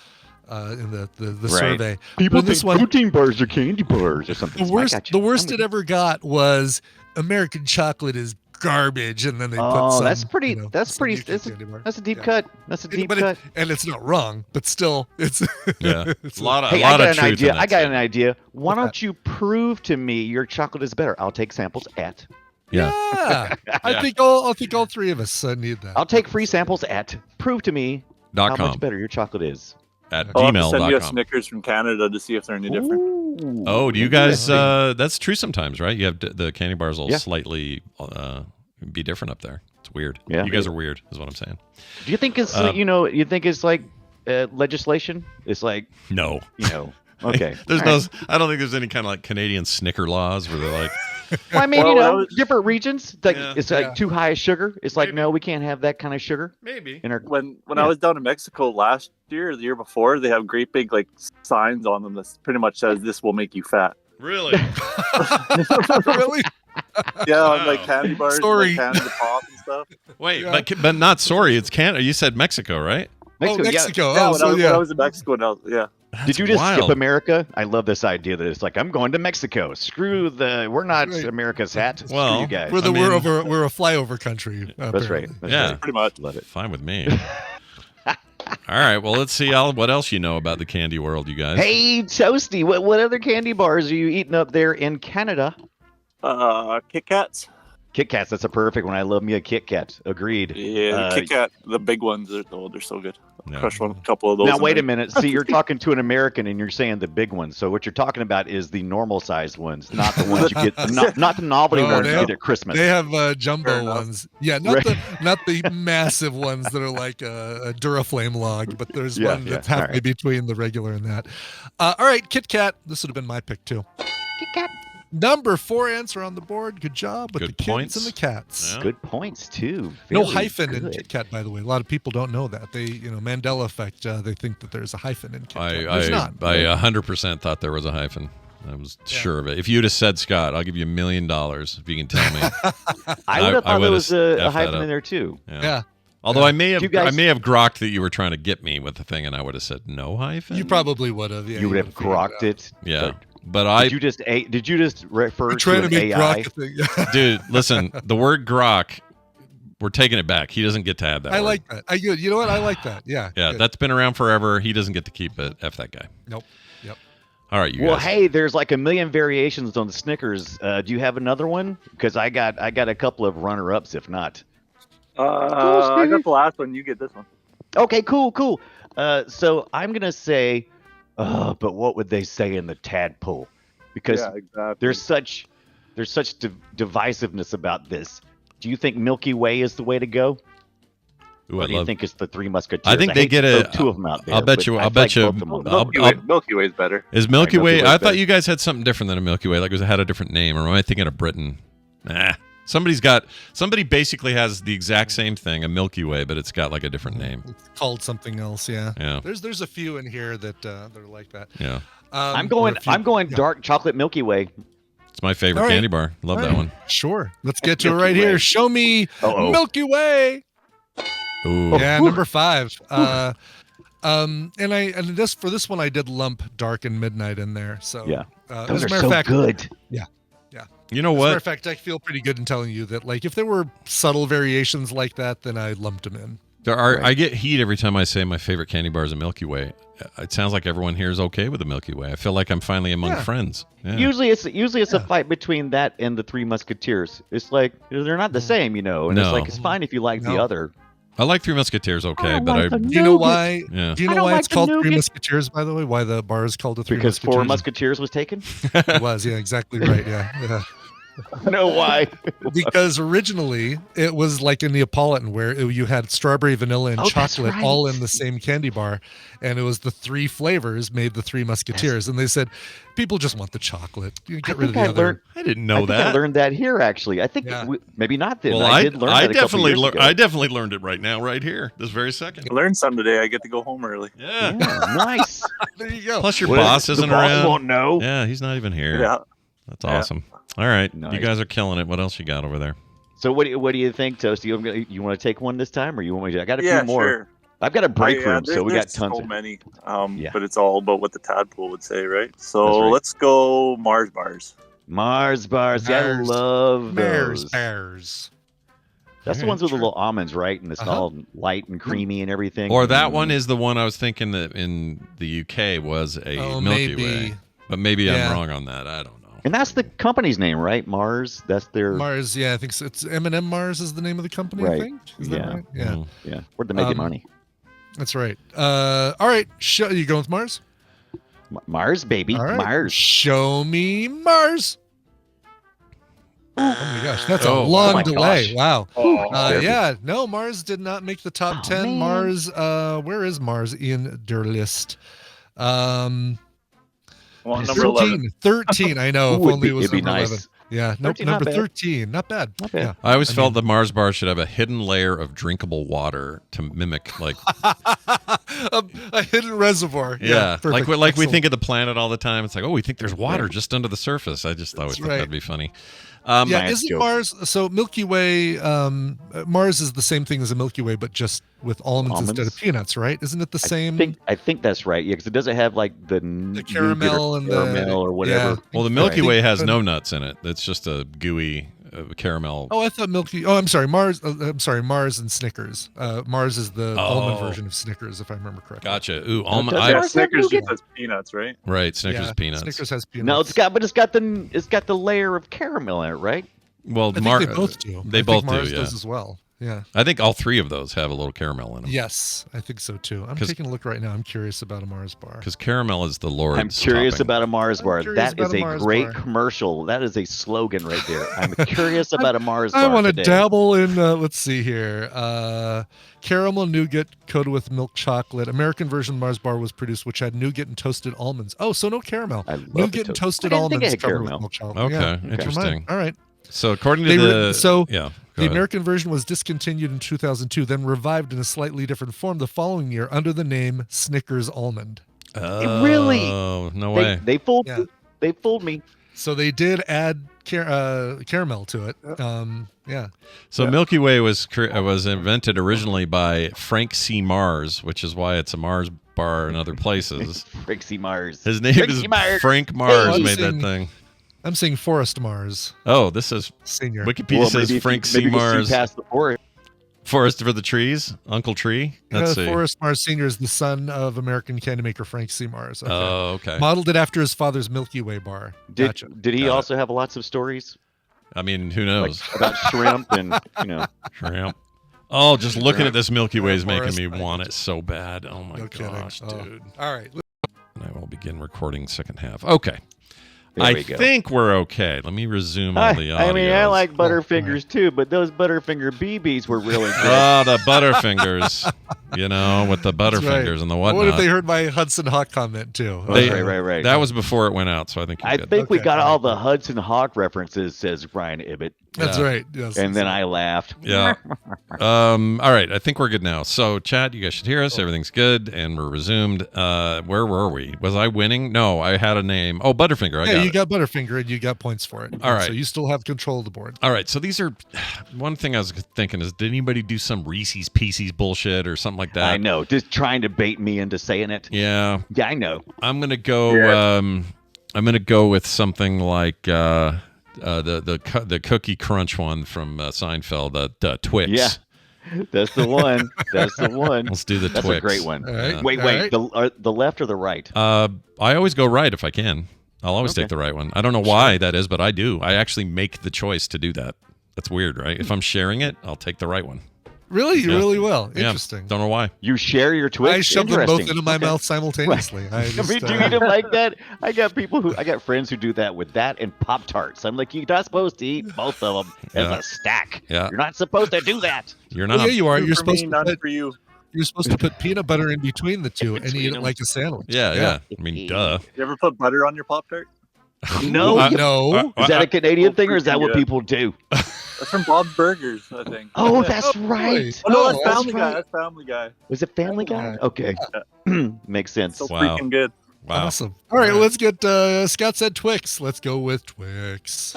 in the survey. People But this think one, protein bars are candy bars or something. the So I worst, got you. the worst I'm it ever got was American chocolate is garbage, and then they put some. that's pretty. you know, that's some pretty. UK That's, candy bar. that's a deep Yeah. cut. That's a deep But cut. and it's not wrong, but still, it's Yeah. it's a lot of Hey, I got of an truth idea. in that I got statement. an idea. Why What's don't you prove to me your chocolate is better? I'll take samples at. Yeah. Yeah, Yeah. I think all 3 of us need that. I'll take free samples at. Prove to me how .com much better your chocolate is. at I'll have to send you a gmail.com. Snickers from Canada to see if they're any different. Ooh. Oh, do you guys? That's true sometimes, right? You have the candy bars will Yeah. slightly be different up there. It's weird. Yeah. You guys are weird, is what I'm saying. Do you think it's you think it's like legislation? It's like No. Okay. There's All no. right. I don't think there's any kind of like Canadian Snicker laws where they're like, Well, I mean, Well, that was- different regions. Like Yeah. it's like Yeah. too high a sugar. It's like Maybe. no, we can't have that kind of sugar maybe. in our. When Yeah. I was down in Mexico last year, or the year before, they have great big like signs on them that pretty much says "This will make you fat." Really? Really? Yeah, on like Wow. candy bars, Sorry. like Canada Pop and stuff. Wait, Yeah. but not sorry. It's Canada. You said Mexico, right? Mexico, yeah. Mexico. Yeah, Oh, when, so when yeah. I was in Mexico, yeah. Did you just wild. skip America? I love this idea that it's like I'm going to Mexico. Screw we're not Right. America's hat. Screw Well, you guys. We're I mean- we're a flyover country. That's right. apparently. That's Yeah. right. Pretty much. Love it. Fine with me. All right. Well, let's see what else you know about the candy world, you guys. Hey, Toasty, what other candy bars are you eating up there in Canada? Kit Kats. Kit Kats, that's a perfect one. I love me a Kit Kat. Agreed. Yeah, Kit Kat, the big ones. They're so good. Yeah. Crush one, a couple of those. Now and wait a then- minute. See, you're talking to an American and you're saying the big ones. So what you're talking about is the normal sized ones, not the ones you get, not the novelty No, ones they you have- get at Christmas. They have jumbo Fair enough. ones. Yeah, not Right. not the massive ones that are like a Duraflame log, but there's Yeah, one yeah. that's halfway All right. between the regular and that. All right, Kit Kat. This would have been my pick too. Kit Kat. Number 4 answer on the board. Good job with Good the kids points. and the cats. Yeah. Good points too. No Very hyphen in good. Kit Kat, by the way. A lot of people don't know that. They, Mandela effect. They think that there's a hyphen in Kit Kat. There's not. I 100% thought there was a hyphen. I was sure of it. If you'd have said Scott, I'll give you $1 million if you can tell me. I would have thought there would've was a effed that hyphen up. in there too. Yeah. Although I may have You guys- I may have grokked that you were trying to get me with the thing, and I would have said no hyphen. You probably would have. Yeah, You would have figured crocked it. Yeah, but I Did you just refer You're to trying to an make AI? Grok a thing. dude, listen. The word grok we're taking it back. He doesn't get to have that. I word. like that. You know what? I like that. Yeah. Yeah, good. that's been around forever. He doesn't get to keep it. F that guy. Nope. Yep. All right, you Well, guys. hey, there's like a million variations on the Snickers. Do you have another one? Because I got a couple of runner-ups, if not. I got the last one. You get this one. Okay, cool. So I'm gonna say, but what would they say in the Tadpool? Because Yeah, exactly. there's such divisiveness about this. Do you think Milky Way is the way to go? Ooh, Or I do you love. think it's the Three Musketeers? I think they hate get to a- throw two of them out there. I'll bet but you- I I'll bet like you- both of them on the board. Milky Way is better. Is Milky Milky Way? Way's I thought better. you guys had something different than a Milky Way. Like it had a different name, or am I thinking of Britain? Nah. Somebody basically has the exact same thing, a Milky Way, but it's got like a different name. It's called something else. Yeah. Yeah. There's a few in here that are like that. Yeah. I'm or going a few- yeah. dark chocolate Milky Way. It's my favorite All right. candy bar. Love All that right. one. Sure. Let's get to it Milky right Way. here. Show me Uh-oh. Milky Way. Ooh. Yeah, number 5. And for this one I did lump dark and midnight in there. So Yeah. as Those a are matter so of fact, good. You know As a matter what? of fact, I feel pretty good in telling you that, like, if there were subtle variations like that, then I lumped them in. There are. Right. I get heat every time I say my favorite candy bar is a Milky Way. It sounds like everyone here is okay with the Milky Way. I feel like I'm finally among Yeah. friends. Yeah. Usually it's a Yeah. fight between that and the Three Musketeers. It's like they're not the same, And No. it's like it's fine if you like the No. other. I like Three Musketeers okay, but I. Do you know why? Yeah. Do you I know don't why like it's the called Three nougat. Musketeers? By the way, why the bar is called the Three Because Musketeers? Four Musketeers was taken. It was, yeah, exactly right. Yeah. I know why. Because originally it was like in Neapolitan, where you had strawberry, vanilla, and Oh, that's chocolate right. all in the same candy bar, and it was the 3 flavors made the Three Musketeers. And they said people just want the chocolate. You get rid of the other. I didn't I know think I that. learned that here actually. I think Yeah. maybe not then. Well, I did learn that a couple years ago. I definitely learned it right now, right here, this very second. I learned something today. I get to go home early. Yeah. Yeah, nice. There you go. Plus, your Well, boss the isn't boss around. won't know. Yeah, he's not even here. Yeah. That's Yeah. awesome. All right, you Nice. guys are killing it. What else you got over there? So what do you think, Toasty? You want to take one this time, or you want me to? I got a Yeah, few more. sure. I've got a break room, there's- so we got there's tons. so of many. Yeah. But it's all about what the Tadpool would say, right? So That's right. let's go Mars bars. Mars bars. Yeah, I Mars. love Bears, those. bears. That's the Very ones with the true. little almonds, right? And it's Uh-huh. all light and creamy and everything. Or that one is the one I was thinking that in the UK was a Oh, Milky maybe. Way, but maybe Yeah. I'm wrong on that. I don't know. And that's the company's name, right? Mars. That's their. Mars, yeah, I think so. It's M&M Mars is the name of the company, I Right. think. Is Yeah. that right? Yeah, Mm. Yeah. Where'd they make the money? that's right. All right, you going with Mars? Mars, baby. All right. Mars. Show me Mars. Oh my gosh, that's a Oh, long my delay. gosh. Wow. Oh, Yeah, no, Mars did not make the top 10. man. Mars, where is Mars in their list? Well, number 11. 13, I know. If Ooh, only it was it'd be number nice. 11. Yeah, nope, 13, not number bad. 13. Not bad. Not bad. Yeah. I always I felt mean- the Mars bar should have a hidden layer of drinkable water to mimic, like, a hidden reservoir. yeah, like perfect. we Excellent. think of the planet all the time. It's like, oh, we think there's water just under the surface. I just always That's thought right. that'd be funny. Yeah, Science isn't joke. Mars so Milky Way? Mars is the same thing as a Milky Way, but just with almonds instead of Almonds? peanuts, right? Isn't it the same? I think that's right. Yeah, because it doesn't have like the caramel and the- caramel or whatever. yeah. Well, the Milky Right. Way has no nuts in it. It's just a gooey caramel. Oh, I thought Milky. Oh, I'm sorry, Mars. I'm sorry, Mars and Snickers. Mars is the almond version of Snickers, if I remember correctly. Gotcha. Ooh, almond. does I, Yeah, Mars have Snickers nougat? just has peanuts, right? right, Snickers Yeah, peanuts. Snickers has peanuts. No, it's got the layer of caramel in it, right? Well, I think Mar- they both do. They I both think Mars do. Yeah, does as well. Yeah. I think all three of those have a little caramel in them. Yes, I think so too. I'm 'Cause- taking a look right now. I'm curious about a Mars bar. Because caramel is the Lord's. I'm curious topping. about a Mars bar. curious That is about a a Mars great bar. commercial. That is a slogan right there. I'm curious about a Mars bar. I want to today. dabble in. Let's see here. Caramel nougat coated with milk chocolate. American version Mars bar was produced, which had nougat and toasted almonds. Oh, so no caramel. I love Nougat the and toast- toasted I didn't think almonds it had covered with caramel. milk chocolate. Okay, Yeah. Never mind. interesting. All right. So according to They the were- so yeah, go The ahead. American version was discontinued in 2002, then revived in a slightly different form the following year under the name Snickers Almond. Really? Oh no way. They fooled Yeah. me. They fooled me. So they did add caramel to it. Yeah. So Milky Way was invented originally by Frank C. Mars, which is why it's a Mars bar in other places. Trixie Mars. His name Trixie is Mars. Frank Mars. Hey. Made that Saying- thing. I'm saying Forest Mars Oh, this is Senior. Wikipedia Well, says maybe if Frank you- C. maybe you see Mars. past the forest. Forest for the Trees, Uncle Tree. Let's see. Forrest Mars Sr. is the son of American candy maker Frank C. Mars. Okay. Oh, okay. Modeled it after his father's Milky Way bar. Gotcha. Did he also have lots of stories? I mean, who knows? About shrimp and, Shrimp. Oh, just looking at this Milky Way is making Forest me Mars. want it so bad. Oh, my No kidding. gosh, Oh. dude. All right. And I will begin recording second half. Okay. There we go. think we're okay. Let me resume all the audio. I mean, I like Butterfingers too, but those Butterfinger BBs were really good. Oh, the Butterfingers. With the Butterfingers right. and the whatnot. What if they heard my Hudson Hawk comment too? Right. That was before it went out, so I think you're I good. think we Okay. got all the Hudson Hawk references, says Brian Ibbett. That's Yeah. right. Yes. And then I laughed. Yeah. All right. I think we're good now. So, chat, you guys should hear us. Everything's good, and we're resumed. Where were we? Was I winning? No, I had a name. Oh, Butterfinger. I got you it. got Butterfinger, and you got points for it. All right. So you still have control of the board. All right. So these are one thing I was thinking is, did anybody do some Reese's Pieces bullshit or something like that? I know, just trying to bait me into saying it. Yeah. Yeah, I know. I'm gonna go. I'm gonna go with something like the Cookie Crunch one from Seinfeld, the Twix. Yeah. That's the one. That's the one. Let's do the That's Twix. a great one. All right. Wait. All right. The left or the right? I always go right if I can. I'll always take the right one. I don't know why that is, but I do. I actually make the choice to do that. That's weird, right? If I'm sharing it, I'll take the right one. Really? You Yeah. really will. Yeah. Interesting. Don't know why. You share your Twix? I shoved them both Interesting. into my Okay. mouth simultaneously. I I just, mean, do you eat them like that? I got friends who do that with that and Pop Tarts. I'm like, you're not supposed to eat both of them as Yeah. a stack. Yeah. You're not supposed to do that. You're Well, not. yeah, you are. Two You're for supposed me, to none put, for you. you're supposed to put peanut butter in between the two and eat Between it them. like a sandwich. Yeah. I mean, duh. You ever put butter on your Pop Tart? No. No. Is that a Canadian Oh, thing or is that what yeah. people do? That's from Bob's Burgers, I think. Oh, that's Oh, boy. right. Oh, no, Oh, that's that's Family Guy. right. That's Family Guy. Was it Family Guy? Okay. Makes sense. So Wow. freaking good. Wow. Awesome. All right, let's get Scott said Twix. Let's go with Twix.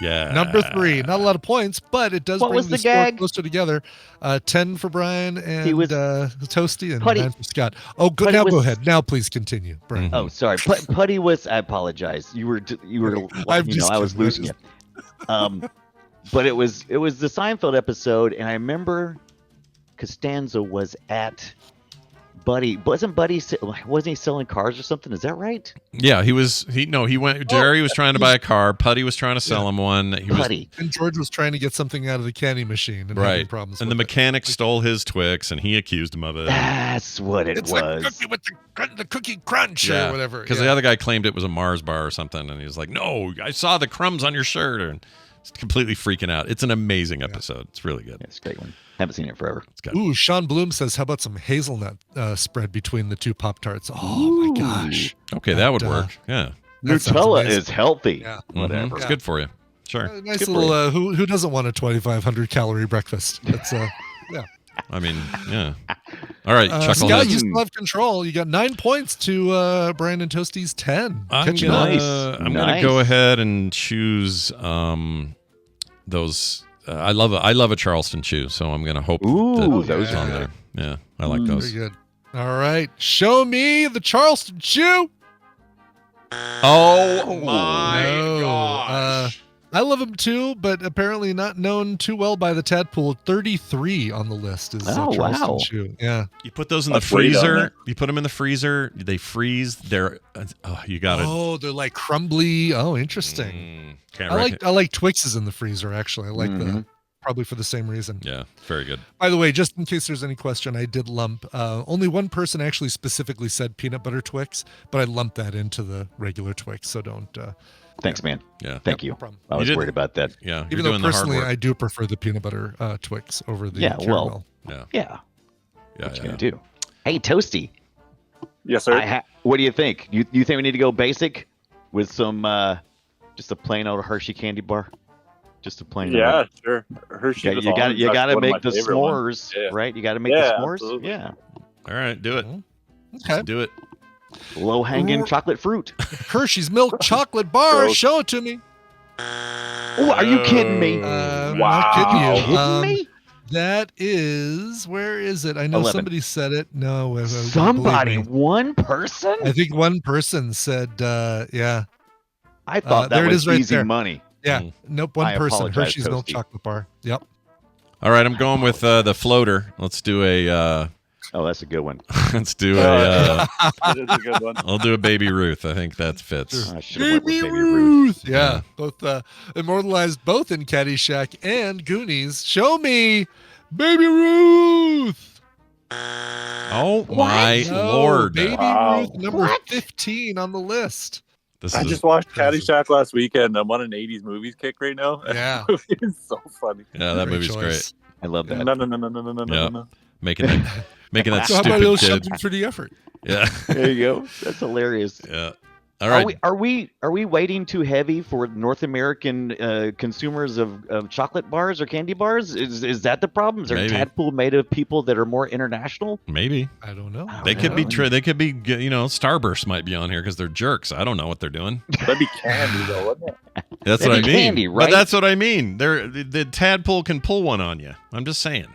Yeah. Number 3. Not a lot of points, but it does What bring was the the score gag? closer together. 10 for Brian and He was- Toasty and Putty. 9 for Scott. Oh, good. Putty Now go was- ahead. Now please continue, Brian. Oh, sorry. Putty was. I apologize. You were. I'm just I was kidding. losing you. But it was the Seinfeld episode, and I remember Costanza was at Buddy. Wasn't he selling cars or something? Is that right? Yeah, he went. Jerry was trying to buy a car. Putty was trying to sell him one. He was Putty. And George was trying to get something out of the candy machine and having right. problems And the with it. mechanic stole his Twix, and he accused him of it. That's what it It's was. the cookie with the cookie crunch Yeah, or whatever. Because the other guy claimed it was a Mars bar or something, and he was like, "No, I saw the crumbs on your shirt," and it's completely freaking out. It's an amazing episode. It's really good. Yeah, it's a great one. Haven't seen it forever. It's good. Ooh, Sean Bloom says, how about some hazelnut spread between the two Pop-Tarts? Oh, my gosh. Okay, that would That, work. Yeah. That sounds Nutella amazing. is healthy. Yeah. Mhm. It's Yeah. good for you. Sure. Nice Good for little, who doesn't want a 2,500 calorie breakfast? That's, yeah. I mean, yeah. All right, chuckle. Scott, heads. you still have control. You got 9 points to Brian and Toasty's 10. I'm Catching up. gonna Nice. go ahead and choose those. I love a Charleston chew, so I'm gonna hope Ooh, that those are on are there. Yeah, I like those. Very good. All right. Show me the Charleston Chew. Oh my No. gosh! I love him too, but apparently not known too well by the Tadpool. 33 on the list is Oh, Charleston wow. Chew. Yeah. You put those in the That's weight on freezer. that. You put them in the freezer. They freeze. They're you got it. Oh, they're like crumbly. Oh, interesting. Can't I like Twixes in the freezer actually. I like Mhm. the probably for the same reason. Yeah, very good. By the way, just in case there's any question, I did lump. Only one person actually specifically said peanut butter Twix, but I lumped that into the regular Twix. So don't. Thanks, man. Yeah, Thank no you. problem. I was didn't- worried about that. yeah. You're Even though doing the hard personally, work. I do prefer the peanut butter Twix over the Yeah, well, caramel. Yeah, Yeah. yeah, What you yeah. gonna do? Hey, Toasty. Yes, sir. What do you think? You think we need to go basic with some just a plain old Hershey candy bar? Just a plain. Yeah, sure. Hershey. You got you got to make the s'mores, Yeah. right? You got to make Yeah, the s'mores. absolutely. Yeah. All right, do it. Okay. Do it. Low hanging chocolate fruit. Hershey's milk chocolate bar. Gross. Show it to me. Oh, are you kidding me? I'm Wow. not kidding you. Kidding me? That is, where is it? I know 11. somebody said it. No, believe Somebody, me. one person? I think one person said, yeah. I thought there that it was is right easy there. money. Yeah. Nope, one I person. apologize, Hershey's milk Toasty. chocolate bar. Yep. All right, I'm going with the floater. Let's do a. Oh, that's a good one. Let's do a. That is a good one. I'll do a Baby Ruth. I think that fits. I should have went with Baby Baby Ruth. Ruth. Yeah, both immortalized both in Caddyshack and Goonies. Show me Baby Ruth. Oh my Lord! Baby Wow. Ruth, number 15 on the list. This I is just watched Caddyshack last weekend. I'm on an 80s movies kick right now. Yeah. It's so funny. yeah, that movie's choice. great. I love that. No. Yeah. Making that So how about a little stupid something kid. for the effort? Yeah, There you go. That's hilarious. yeah. All right. Are we waiting too heavy for North American consumers of chocolate bars or candy bars? Is that the problem? Is there Maybe. Tadpool made of people that are more international? Maybe I don't know. they could be. They could be. Starburst might be on here because they're jerks. I don't know what they're doing. That'd be candy, though, wouldn't it? That's That'd what I be mean. candy, But right? that's what I mean. The Tadpool can pull one on you. I'm just saying.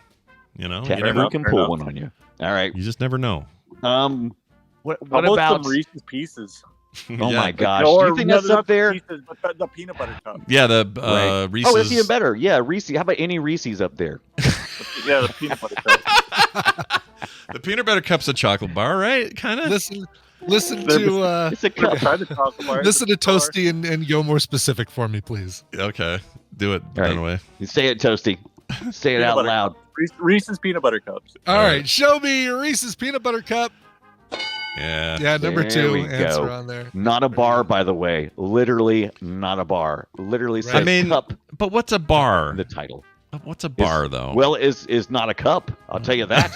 You know, you, Tadpool never, can fair pull enough. one on you. All right. you just never know. What How about about? some Reese's Pieces? Oh Yeah. my gosh! Or You think no, that's not up there? Pieces, but the peanut butter cup. Yeah, the Right. Reese's. Oh, that's even better. Yeah, Reese. How about any Reese's up there? Yeah, the peanut butter cup. The peanut butter cup's a chocolate bar, right? Kind of. Listen to It's a cup. Try the chocolate bar. listen to Toasty and go more specific for me, please. Okay, do it. All right. Dunaway. You say it, Toasty. Say it Peanut out butter loud. Reese's peanut butter cups. All right, show me your Reese's peanut butter cup. Yeah. Yeah, number There 2 we answer go. on there. Not a bar, by the way. Literally not a bar. Literally says I mean, cup but what's a bar? in the title. What's a bar, though? Well, is not a cup. I'll tell you that.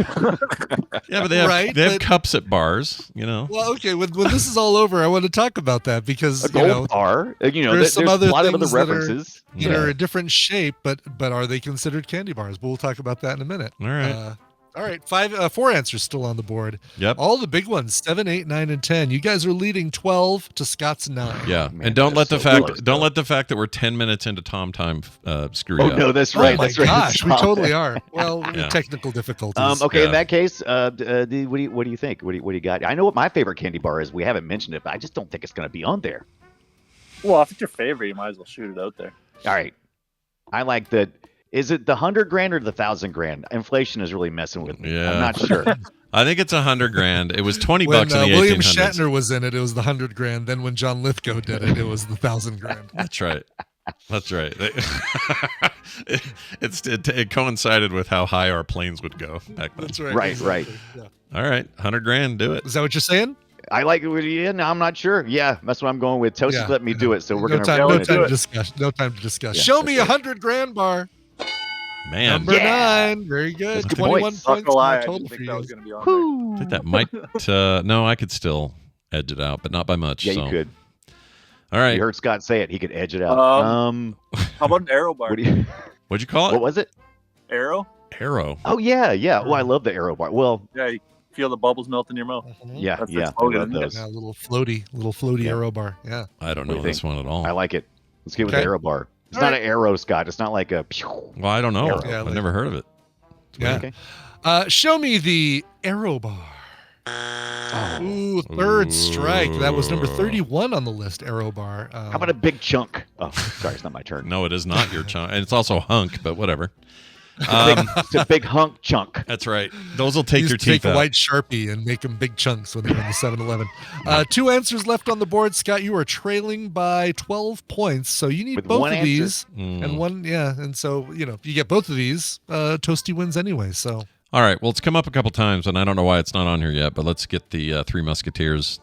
yeah, but they have Right, they have but- cups at bars. You know. Well, okay, when this is all over, I want to talk about that because A gold bar. there's some other a lot of other things that are- references. that are a different shape, but are they considered candy bars? But we'll talk about that in a minute. All right. All right, 4 answers still on the board. Yep. All the big ones, 7, 8, 9, and 10. You guys are leading 12 to Scott's 9. Yeah, Man, and don't let that's the so fact close, don't though. let the fact that we're 10 minutes into Tom Time screw you Oh up. no, that's Oh right. my That's right. gosh, we Stop. totally are. Well, Yeah. technical difficulties. Okay, Yeah. in that case, what do you think? What do you got? I know what my favorite candy bar is. We haven't mentioned it, but I just don't think it's going to be on there. Well, if it's your favorite, you might as well shoot it out there. All right, I like that. Is it the 100 grand or the 1,000 grand? Inflation is really messing with me. Yeah. I'm not sure. I think it's $100,000. It was $20 When bucks in the William 1800s. Shatner was in it, it was the 100 grand. Then when John Lithgow did it, it was the 1,000 grand. That's right. That's right. It coincided with how high our planes would go back then. That's right. Right, exactly. Yeah. All right, $100,000. Do it. Is that what you're saying? I like it. Yeah, no, I'm not sure. Yeah, that's what I'm going with. Toasty Yeah. let me do it, so we're no going time, to no let's time do to it. discuss. No time to discuss. Yeah, Show me that's a right. 100 grand bar. Man, Number Yeah. 9. Very good. Good 21 points. Not points gonna lie, I total didn't for think that you. was going to be on there. I think that might. No, I could still edge it out, but not by much. Yeah, so. you could. All right. You heard Scott say it. He could edge it out. How about an arrow bar? What do you? What'd you call it? What was it? Arrow? Arrow. Oh yeah, yeah. Oh, I love the arrow bar. Well, Yeah, you feel the bubbles melt in your mouth. Mhm. yeah, That's yeah. I exploded, love isn't it? those. Yeah, little floaty Yeah. arrow bar. Yeah. I don't What do know you this think? one at all. I like it. Let's get with Okay. the arrow bar. It's All not right. an arrow, Scott. It's not like a. Well, I don't know. Arrow. Yeah, I've like- never heard of it. Yeah. Okay. Show me the arrow bar. Ooh, third strike. That was number 31 on the list, arrow bar. How about a big chunk? Oh, sorry, it's not my turn. No, it is not your chunk, and it's also hunk, but whatever. It's a big hunk chunk. That's right. Those will take used your to take teeth a out. white Sharpie and make them big chunks when they were in the 7-Eleven. 2 answers left on the board. Scott, you are trailing by 12 points, so you need With both one of answer. these. Mm. And one, yeah. And so, if you get both of these, Toasty wins anyway. So, All right. Well, it's come up a couple times, and I don't know why it's not on here yet. But let's get the Three Musketeers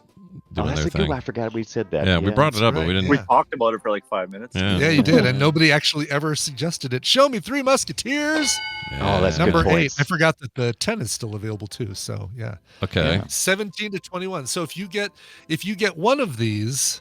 Oh, doing that's their a good thing. one. I forgot we said that. Yeah, we brought it up, but we right, didn't. We Yeah. talked about it for like 5 minutes. Yeah. yeah, you did. And nobody actually ever suggested it. Show me Three Musketeers. Oh, that's Yeah. good Number 8. points. I forgot that the 10 is still available too. So, yeah. Okay. Yeah. 17 to 21. So if you get one of these,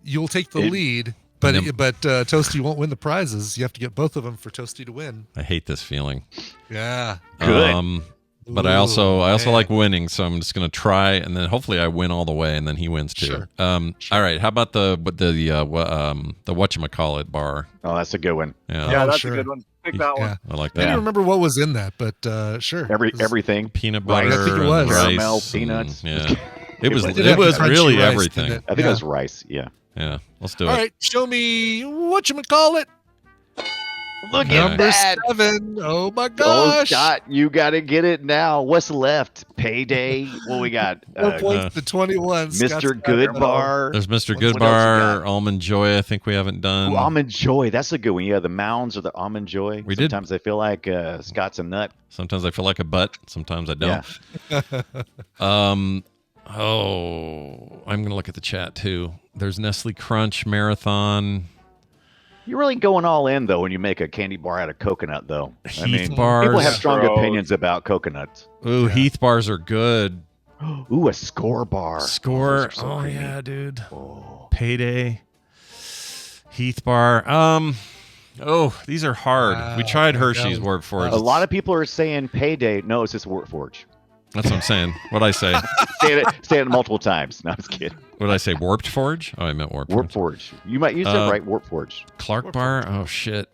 you'll take the It- lead. But And then- Toasty won't win the prizes. You have to get both of them for Toasty to win. I hate this feeling. Yeah. Good. But I also man. like winning, so I'm just gonna try, and then hopefully I win all the way, and then he wins too. Sure. All right. How about the whatchamacallit bar? Oh, that's a good one. Yeah, Yeah, Oh, that's sure. a good one. Pick that Yeah. one. I like I that. don't remember what was in that, but sure. Everything. Peanut Rice. butter, I think it and was. rice, Caramel, and- peanuts. Yeah, it was. It It had was crunchy really rice, everything. didn't I think Yeah. it was rice. Yeah. Yeah, let's do All it. right, show me whatchamacallit. Look Yeah. at Number that. 7. Oh my Oh, gosh. Scott, you got to get it now. What's left? Payday. What we got? 4 points to 21. Scott's Mr. got Good it. Bar. There's Mr. What else you Goodbar, got? Almond Joy. I think we haven't done. Ooh, Almond Joy. That's a good one. Yeah, the Mounds or the Almond Joy. We did. Sometimes I feel like Scott's a nut. Sometimes I feel like a butt. Sometimes I don't. Yeah. I'm gonna look at the chat too. There's Nestle Crunch Marathon. You're really going all in, though, when you make a candy bar out of coconut, though. Heath bars. People have strong Gross. opinions about coconuts. Ooh, Heath bars are good. Ooh, a score bar. Score. Those are so Oh creamy. yeah, dude. Oh. Payday. Heath bar. These are hard. We tried Hershey's Warp Forge. A lot of people are saying Payday. No, it's just Warp Forge. That's what I'm saying. What'd I say? Say it multiple times. No, I was kidding. What did I say? Warped Forge? Oh, I meant Warped Warp Forge. Forge. You might use it right. Warp Forge. Clark bar? Oh shit.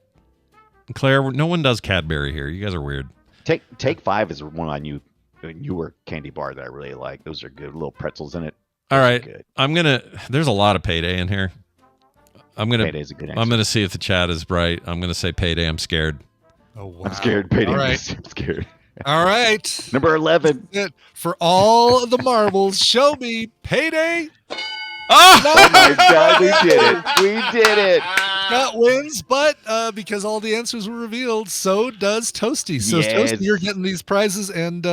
Claire, no one does Cadbury here. You guys are weird. Take 5 is one I knew. A newer candy bar that I really like. Those are good. Little pretzels in it. All Those are right. good. There's a lot of Payday in here. Payday's a good answer. I'm gonna see if the chat is right. I'm gonna say Payday. I'm scared. Oh, wow. I'm scared. Payday. All right. I'm scared. All right. Number 11. For all of the marbles, show me Payday. Oh! Oh my God, we did it. We did it. Scott wins, but because all the answers were revealed, so does Toasty. So Yes. Toasty, you're getting these prizes, and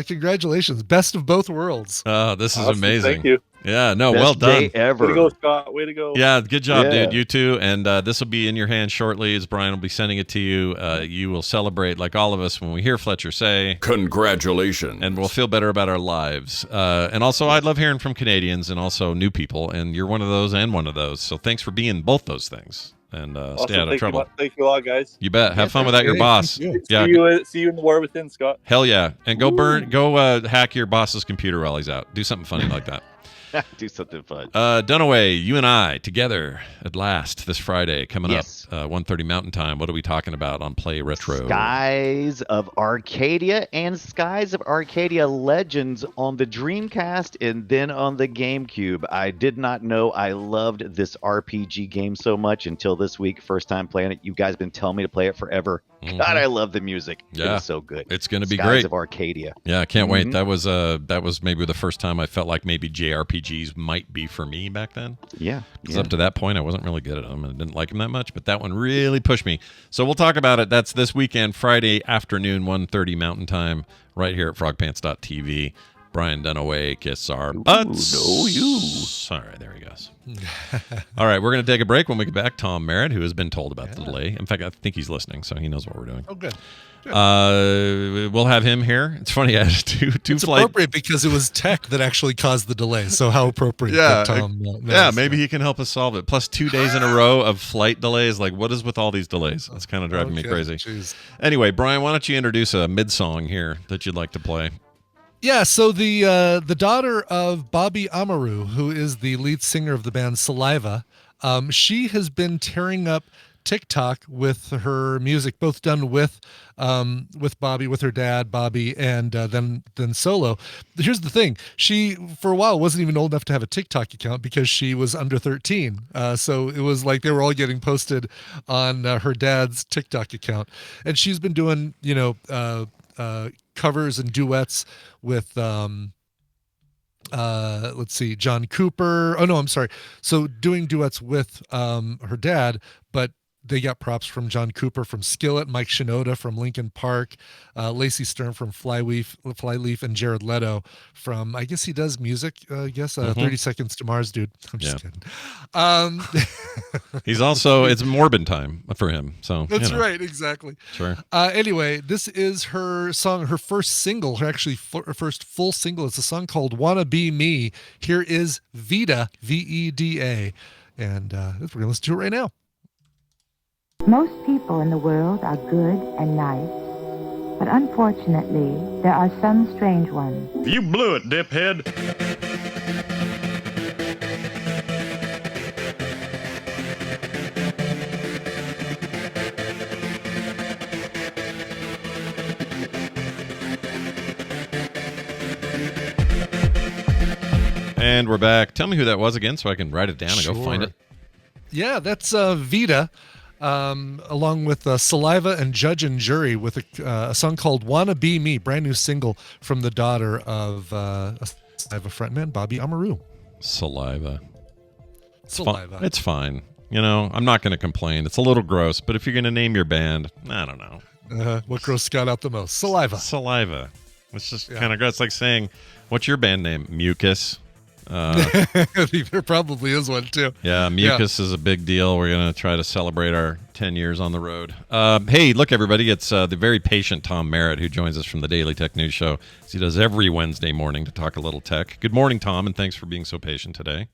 congratulations. Best of both worlds. Oh, this is Awesome. amazing. Thank you. Yeah, no, Best well done. day ever. Way to go, Scott. Way to go. Yeah, good job, Yeah. dude. You too. And this will be in your hands shortly as Brian will be sending it to you. You will celebrate like all of us when we hear Fletcher say, Congratulations. and we'll feel better about our lives. And also, I love hearing from Canadians and also new people. And you're one of those and one of those. So thanks for being both those things. And Awesome. stay out of Thank trouble. You, thank you a lot, guys. You bet. Have fun without your great. boss. Thank you. Yeah. See you in the war within, Scott. Hell yeah. And go hack your boss's computer while he's out. Do something funny like that. Do something fun. Dunaway, you and I together at last this Friday coming Yes. up, 1:30 Mountain Time. What are we talking about on Play Retro? Skies of Arcadia and Skies of Arcadia Legends on the Dreamcast and then on the GameCube. I did not know I loved this RPG game so much until this week. First time playing it. You guys have been telling me to play it forever. Mhm. God, I love the music. Yeah. It is so good. It's going to be Skies great. of Arcadia. Yeah, I can't wait. Mhm. That was maybe the first time I felt like maybe JRPGs might be for me back then. Yeah. Because up to that point, I wasn't really good at them and didn't like them that much. But that one really pushed me. So we'll talk about it. That's this weekend, Friday afternoon, 1:30 Mountain Time, right here at frogpants.tv. Brian Dunaway, kiss our butts. no, you. All right, there he goes. All right, we're going to take a break. When we get back, Tom Merritt, who has been told about the delay. In fact, I think he's listening, so he knows what we're doing. Oh, good. We'll have him here. It's funny, I had two It's flight. appropriate because it was tech that actually caused the delay. So how appropriate Yeah, that Tom knows. Yeah, maybe he can help us solve it. Plus 2 days in a row of flight delays. Like, what is with all these delays? It's kind of driving me Okay, crazy. jeez. Anyway, Brian, why don't you introduce a mid-song here that you'd like to play? Yeah, so the daughter of Bobby Amaru, who is the lead singer of the band Saliva, she has been tearing up TikTok with her music, both done with Bobby, with her dad, Bobby, and then solo. Here's the thing: she for a while wasn't even old enough to have a TikTok account because she was under 13. So it was like they were all getting posted on her dad's TikTok account, and she's been doing covers and duets with let's see, John Cooper. Oh no, I'm sorry. So doing duets with her dad, but they got props from John Cooper from Skillet, Mike Shinoda from Linkin Park, Lacey Stern from Flyleaf, and Jared Leto from, I guess he does music, 30 Seconds to Mars, dude. I'm just kidding. He's also, it's Morbid time for him. So That's right, exactly. Sure. Anyway, this is her song, her first single, her first full single. It's a song called Wanna Be Me. Here is Veda, Veda. And we're going to listen to it right now. Most people in the world are good and nice, but unfortunately, there are some strange ones. You blew it, diphead. And we're back. Tell me who that was again so I can write it down and go find it. Yeah, that's Veda. along with Saliva and Judge and Jury with a song called Wanna Be Me, brand new single from the daughter of Saliva frontman Bobby Amaru. Saliva. Saliva. It's fine. You know, I'm not going to complain. It's a little gross, but if you're going to name your band, I don't know. What grossed Scott out the most? Saliva. Saliva. It's just kind of gross. It's like saying, what's your band name? Mucus. There probably is one too. Yeah, Mucus is a big deal. We're going to try to celebrate our 10 years on the road. Hey, look, everybody. It's the very patient Tom Merritt who joins us from the Daily Tech News Show. As he does every Wednesday morning to talk a little tech. Good morning, Tom, and thanks for being so patient today.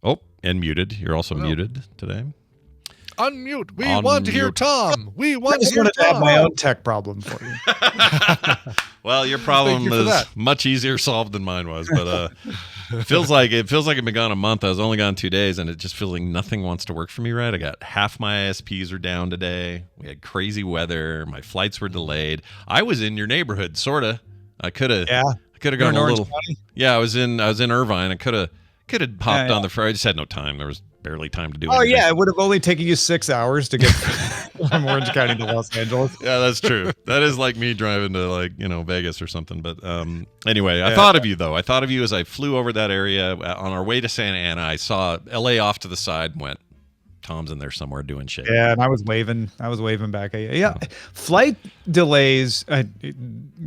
Oh, and muted. You're also muted today. Unmute. We want to hear Tom. We want to hear to Tom. have my own tech problem for you. Well, your problem you is that. much easier solved than mine was, but it feels like I've been gone a month. I was only gone 2 days, and it just feels like nothing wants to work for me. Right? I got half my ISPs are down today. We had crazy weather. My flights were delayed. I was in your neighborhood, sorta. I could have gone a little. Yeah, I was in Irvine. I could have popped on the Friday. I just had no time. There was barely time to do anything. Oh yeah, it would have only taken you 6 hours to get from Orange County to Los Angeles. Yeah, that's true. That is like me driving to Vegas or something. But anyway, I thought of you though. I thought of you as I flew over that area on our way to Santa Ana. I saw LA off to the side and went, Tom's in there somewhere doing shit. Yeah, and I was waving back at you. Yeah, flight delays.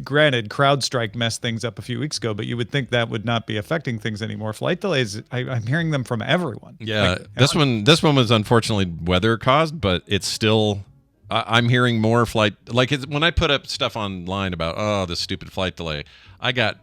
Granted, CrowdStrike messed things up a few weeks ago, but you would think that would not be affecting things anymore. Flight delays. I'm hearing them from everyone. Yeah, this one was unfortunately weather caused, but it's still. I'm hearing more flight. When I put up stuff online about this stupid flight delay, I got,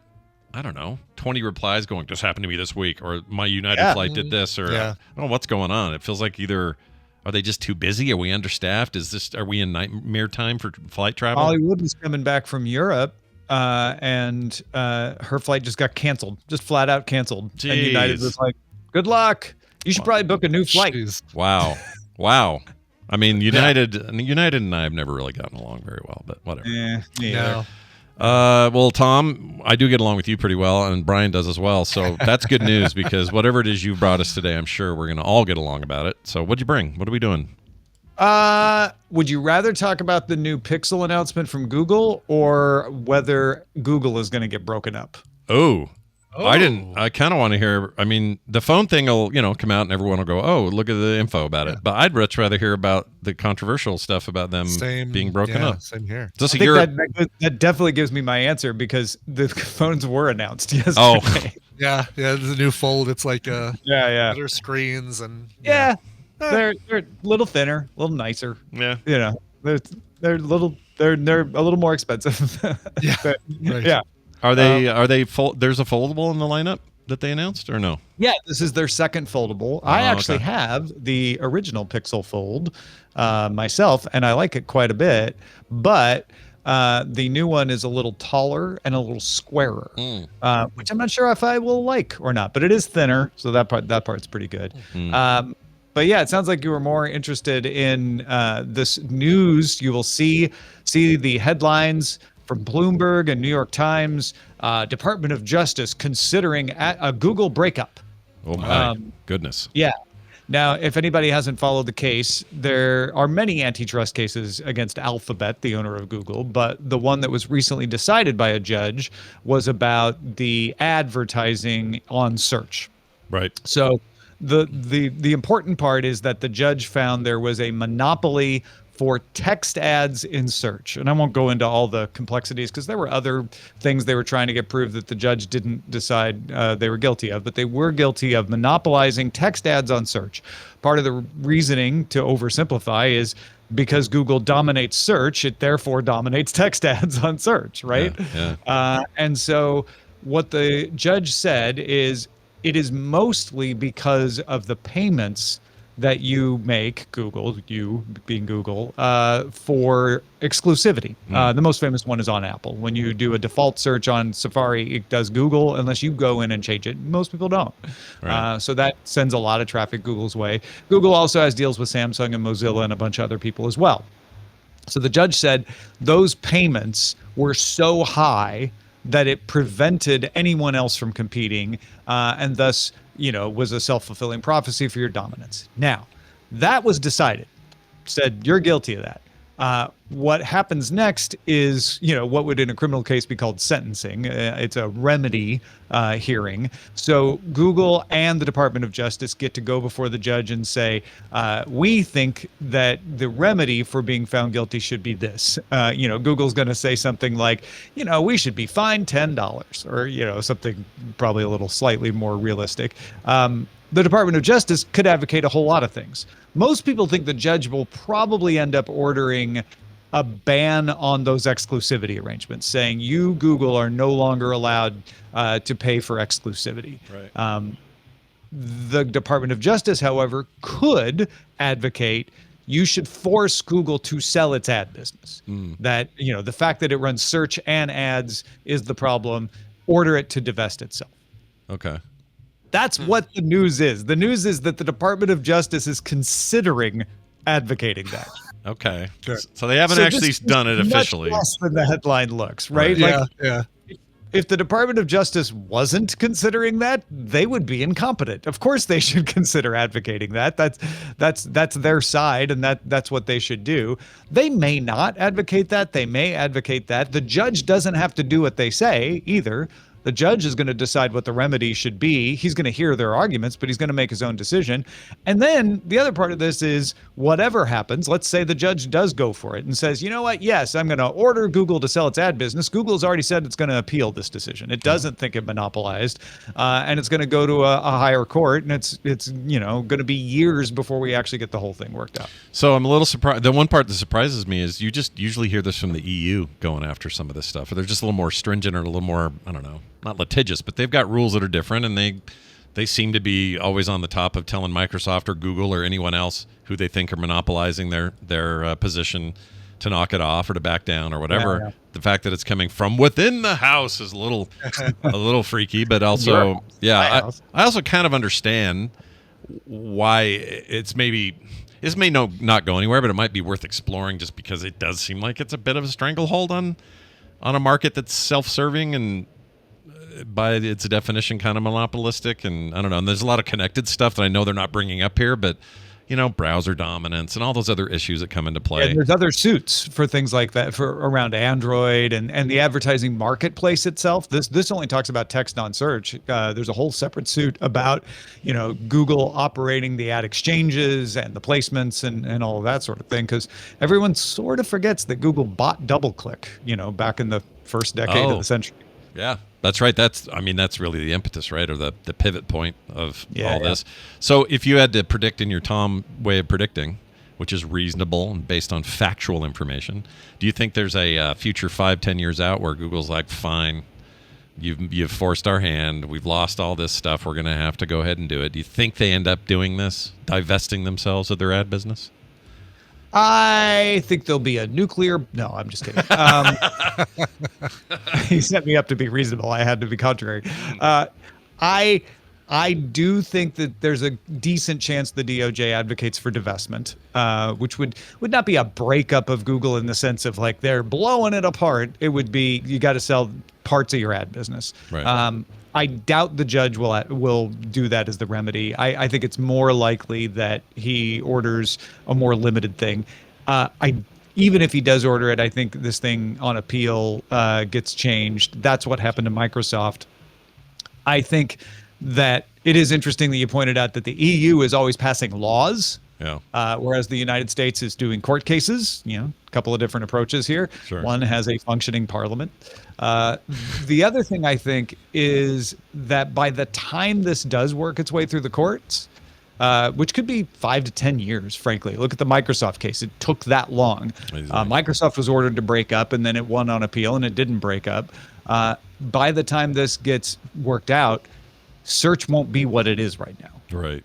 I don't know, 20 replies going, this happened to me this week, or my United flight did this, or I don't know what's going on. It feels like either are they just too busy? Are we understaffed? Are we in nightmare time for flight travel? Hollywood was coming back from Europe, and her flight just got canceled, just flat out canceled. Jeez. And United was like, good luck. You should probably book a new flight. Jeez. Wow. I mean, United and I have never really gotten along very well, but whatever. Yeah. Well, Tom, I do get along with you pretty well, and Brian does as well. So that's good news because whatever it is you brought us today, I'm sure we're going to all get along about it. So what'd you bring? What are we doing? Would you rather talk about the new Pixel announcement from Google or whether Google is going to get broken up? Oh. I kind of want to hear. I mean, the phone thing will, come out and everyone will go, "Oh, look at the info about it." But I'd much rather hear about the controversial stuff about them being broken up. Same here. Just I think that definitely gives me my answer because the phones were announced yesterday. Oh, yeah. The new Fold. It's like better screens and they're a little thinner, a little nicer. Yeah, they're a little more expensive. Right. Are they there's a foldable in the lineup that they announced or no? Yeah, this is their second foldable. I actually have the original Pixel Fold myself, and I like it quite a bit. But the new one is a little taller and a little squarer, which I'm not sure if I will like or not. But it is thinner, so that part's pretty good. But yeah, it sounds like you were more interested in this news. You will see the headlines from Bloomberg and New York Times, Department of Justice considering a Google breakup. Oh my goodness. Yeah. Now, if anybody hasn't followed the case, there are many antitrust cases against Alphabet, the owner of Google, but the one that was recently decided by a judge was about the advertising on search. Right. So the important part is that the judge found there was a monopoly for text ads in search. And I won't go into all the complexities because there were other things they were trying to get proved that the judge didn't decide they were guilty of, but they were guilty of monopolizing text ads on search. Part of the reasoning, to oversimplify, is because Google dominates search, it therefore dominates text ads on search, right? Yeah. And so what the judge said is it is mostly because of the payments that you make, Google, you being Google, for exclusivity. The most famous one is on Apple. When you do a default search on Safari, it does Google unless you go in and change it. Most people don't. Right. So that sends a lot of traffic Google's way. Google also has deals with Samsung and Mozilla and a bunch of other people as well. So the judge said those payments were so high that it prevented anyone else from competing, and thus was a self-fulfilling prophecy for your dominance. Now, That was decided. Said you're guilty of that. What happens next is, what would in a criminal case be called sentencing. It's a remedy hearing. So Google and the Department of Justice get to go before the judge and say, we think that the remedy for being found guilty should be this. Google's going to say something like, we should be fined $10 or, something probably a little slightly more realistic. The Department of Justice could advocate a whole lot of things. Most people think the judge will probably end up ordering a ban on those exclusivity arrangements, saying you, Google, are no longer allowed to pay for exclusivity. Right. The Department of Justice, however, could advocate you should force Google to sell its ad business. That, the fact that it runs search and ads is the problem. Order it to divest itself. Okay. That's what the news is. The news is that the Department of Justice is considering advocating that. Okay. So they haven't actually done it officially. Much less than the headline looks, right? Yeah. If the Department of Justice wasn't considering that, they would be incompetent. Of course, they should consider advocating that. That's their side, and that's what they should do. They may not advocate that. They may advocate that. The judge doesn't have to do what they say either. The judge is going to decide what the remedy should be. He's going to hear their arguments, but he's going to make his own decision. And then the other part of this is whatever happens, let's say the judge does go for it and says, you know what? Yes, I'm going to order Google to sell its ad business. Google's already said it's going to appeal this decision. It doesn't think it monopolized, and it's going to go to a higher court, and it's going to be years before we actually get the whole thing worked out. So I'm a little surprised. The one part that surprises me is you just usually hear this from the EU going after some of this stuff. Or they're just a little more stringent or a little more, I don't know, not litigious, but they've got rules that are different, and they seem to be always on the top of telling Microsoft or Google or anyone else who they think are monopolizing their position to knock it off or to back down or whatever. Yeah. The fact that it's coming from within the house is a little freaky, but also, I also kind of understand why it's maybe. This may not go anywhere, but it might be worth exploring just because it does seem like it's a bit of a stranglehold on a market that's self-serving and by its definition kind of monopolistic. And I don't know. And there's a lot of connected stuff that I know they're not bringing up here, but browser dominance and all those other issues that come into play. And there's other suits for things like that for around Android and the advertising marketplace itself. This only talks about text on search. There's a whole separate suit about, Google operating the ad exchanges and the placements and all of that sort of thing. Because everyone sort of forgets that Google bought DoubleClick, back in the first decade of the century. Yeah. That's right. That's really the impetus, right? Or the pivot point of all this. So if you had to predict in your Tom way of predicting, which is reasonable and based on factual information, do you think there's a future 5-10 years out where Google's like, fine, you've forced our hand, we've lost all this stuff, we're going to have to go ahead and do it? Do you think they end up doing this, divesting themselves of their ad business? I think there'll be a nuclear. No, I'm just kidding. He set me up to be reasonable. I had to be contrary. I do think that there's a decent chance the DOJ advocates for divestment, which would not be a breakup of Google in the sense of like they're blowing it apart. It would be you got to sell parts of your ad business. Right. I doubt the judge will do that as the remedy. I think it's more likely that he orders a more limited thing. Even if he does order it, I think this thing on appeal gets changed. That's what happened to Microsoft. I think that it is interesting that you pointed out that the EU is always passing laws. Yeah. Whereas the United States is doing court cases, a couple of different approaches here. Sure. One has a functioning parliament. The other thing I think is that by the time this does work its way through the courts, which could be 5 to 10 years, frankly. Look at the Microsoft case. It took that long. Microsoft was ordered to break up, and then it won on appeal, and it didn't break up. By the time this gets worked out, search won't be what it is right now. Right.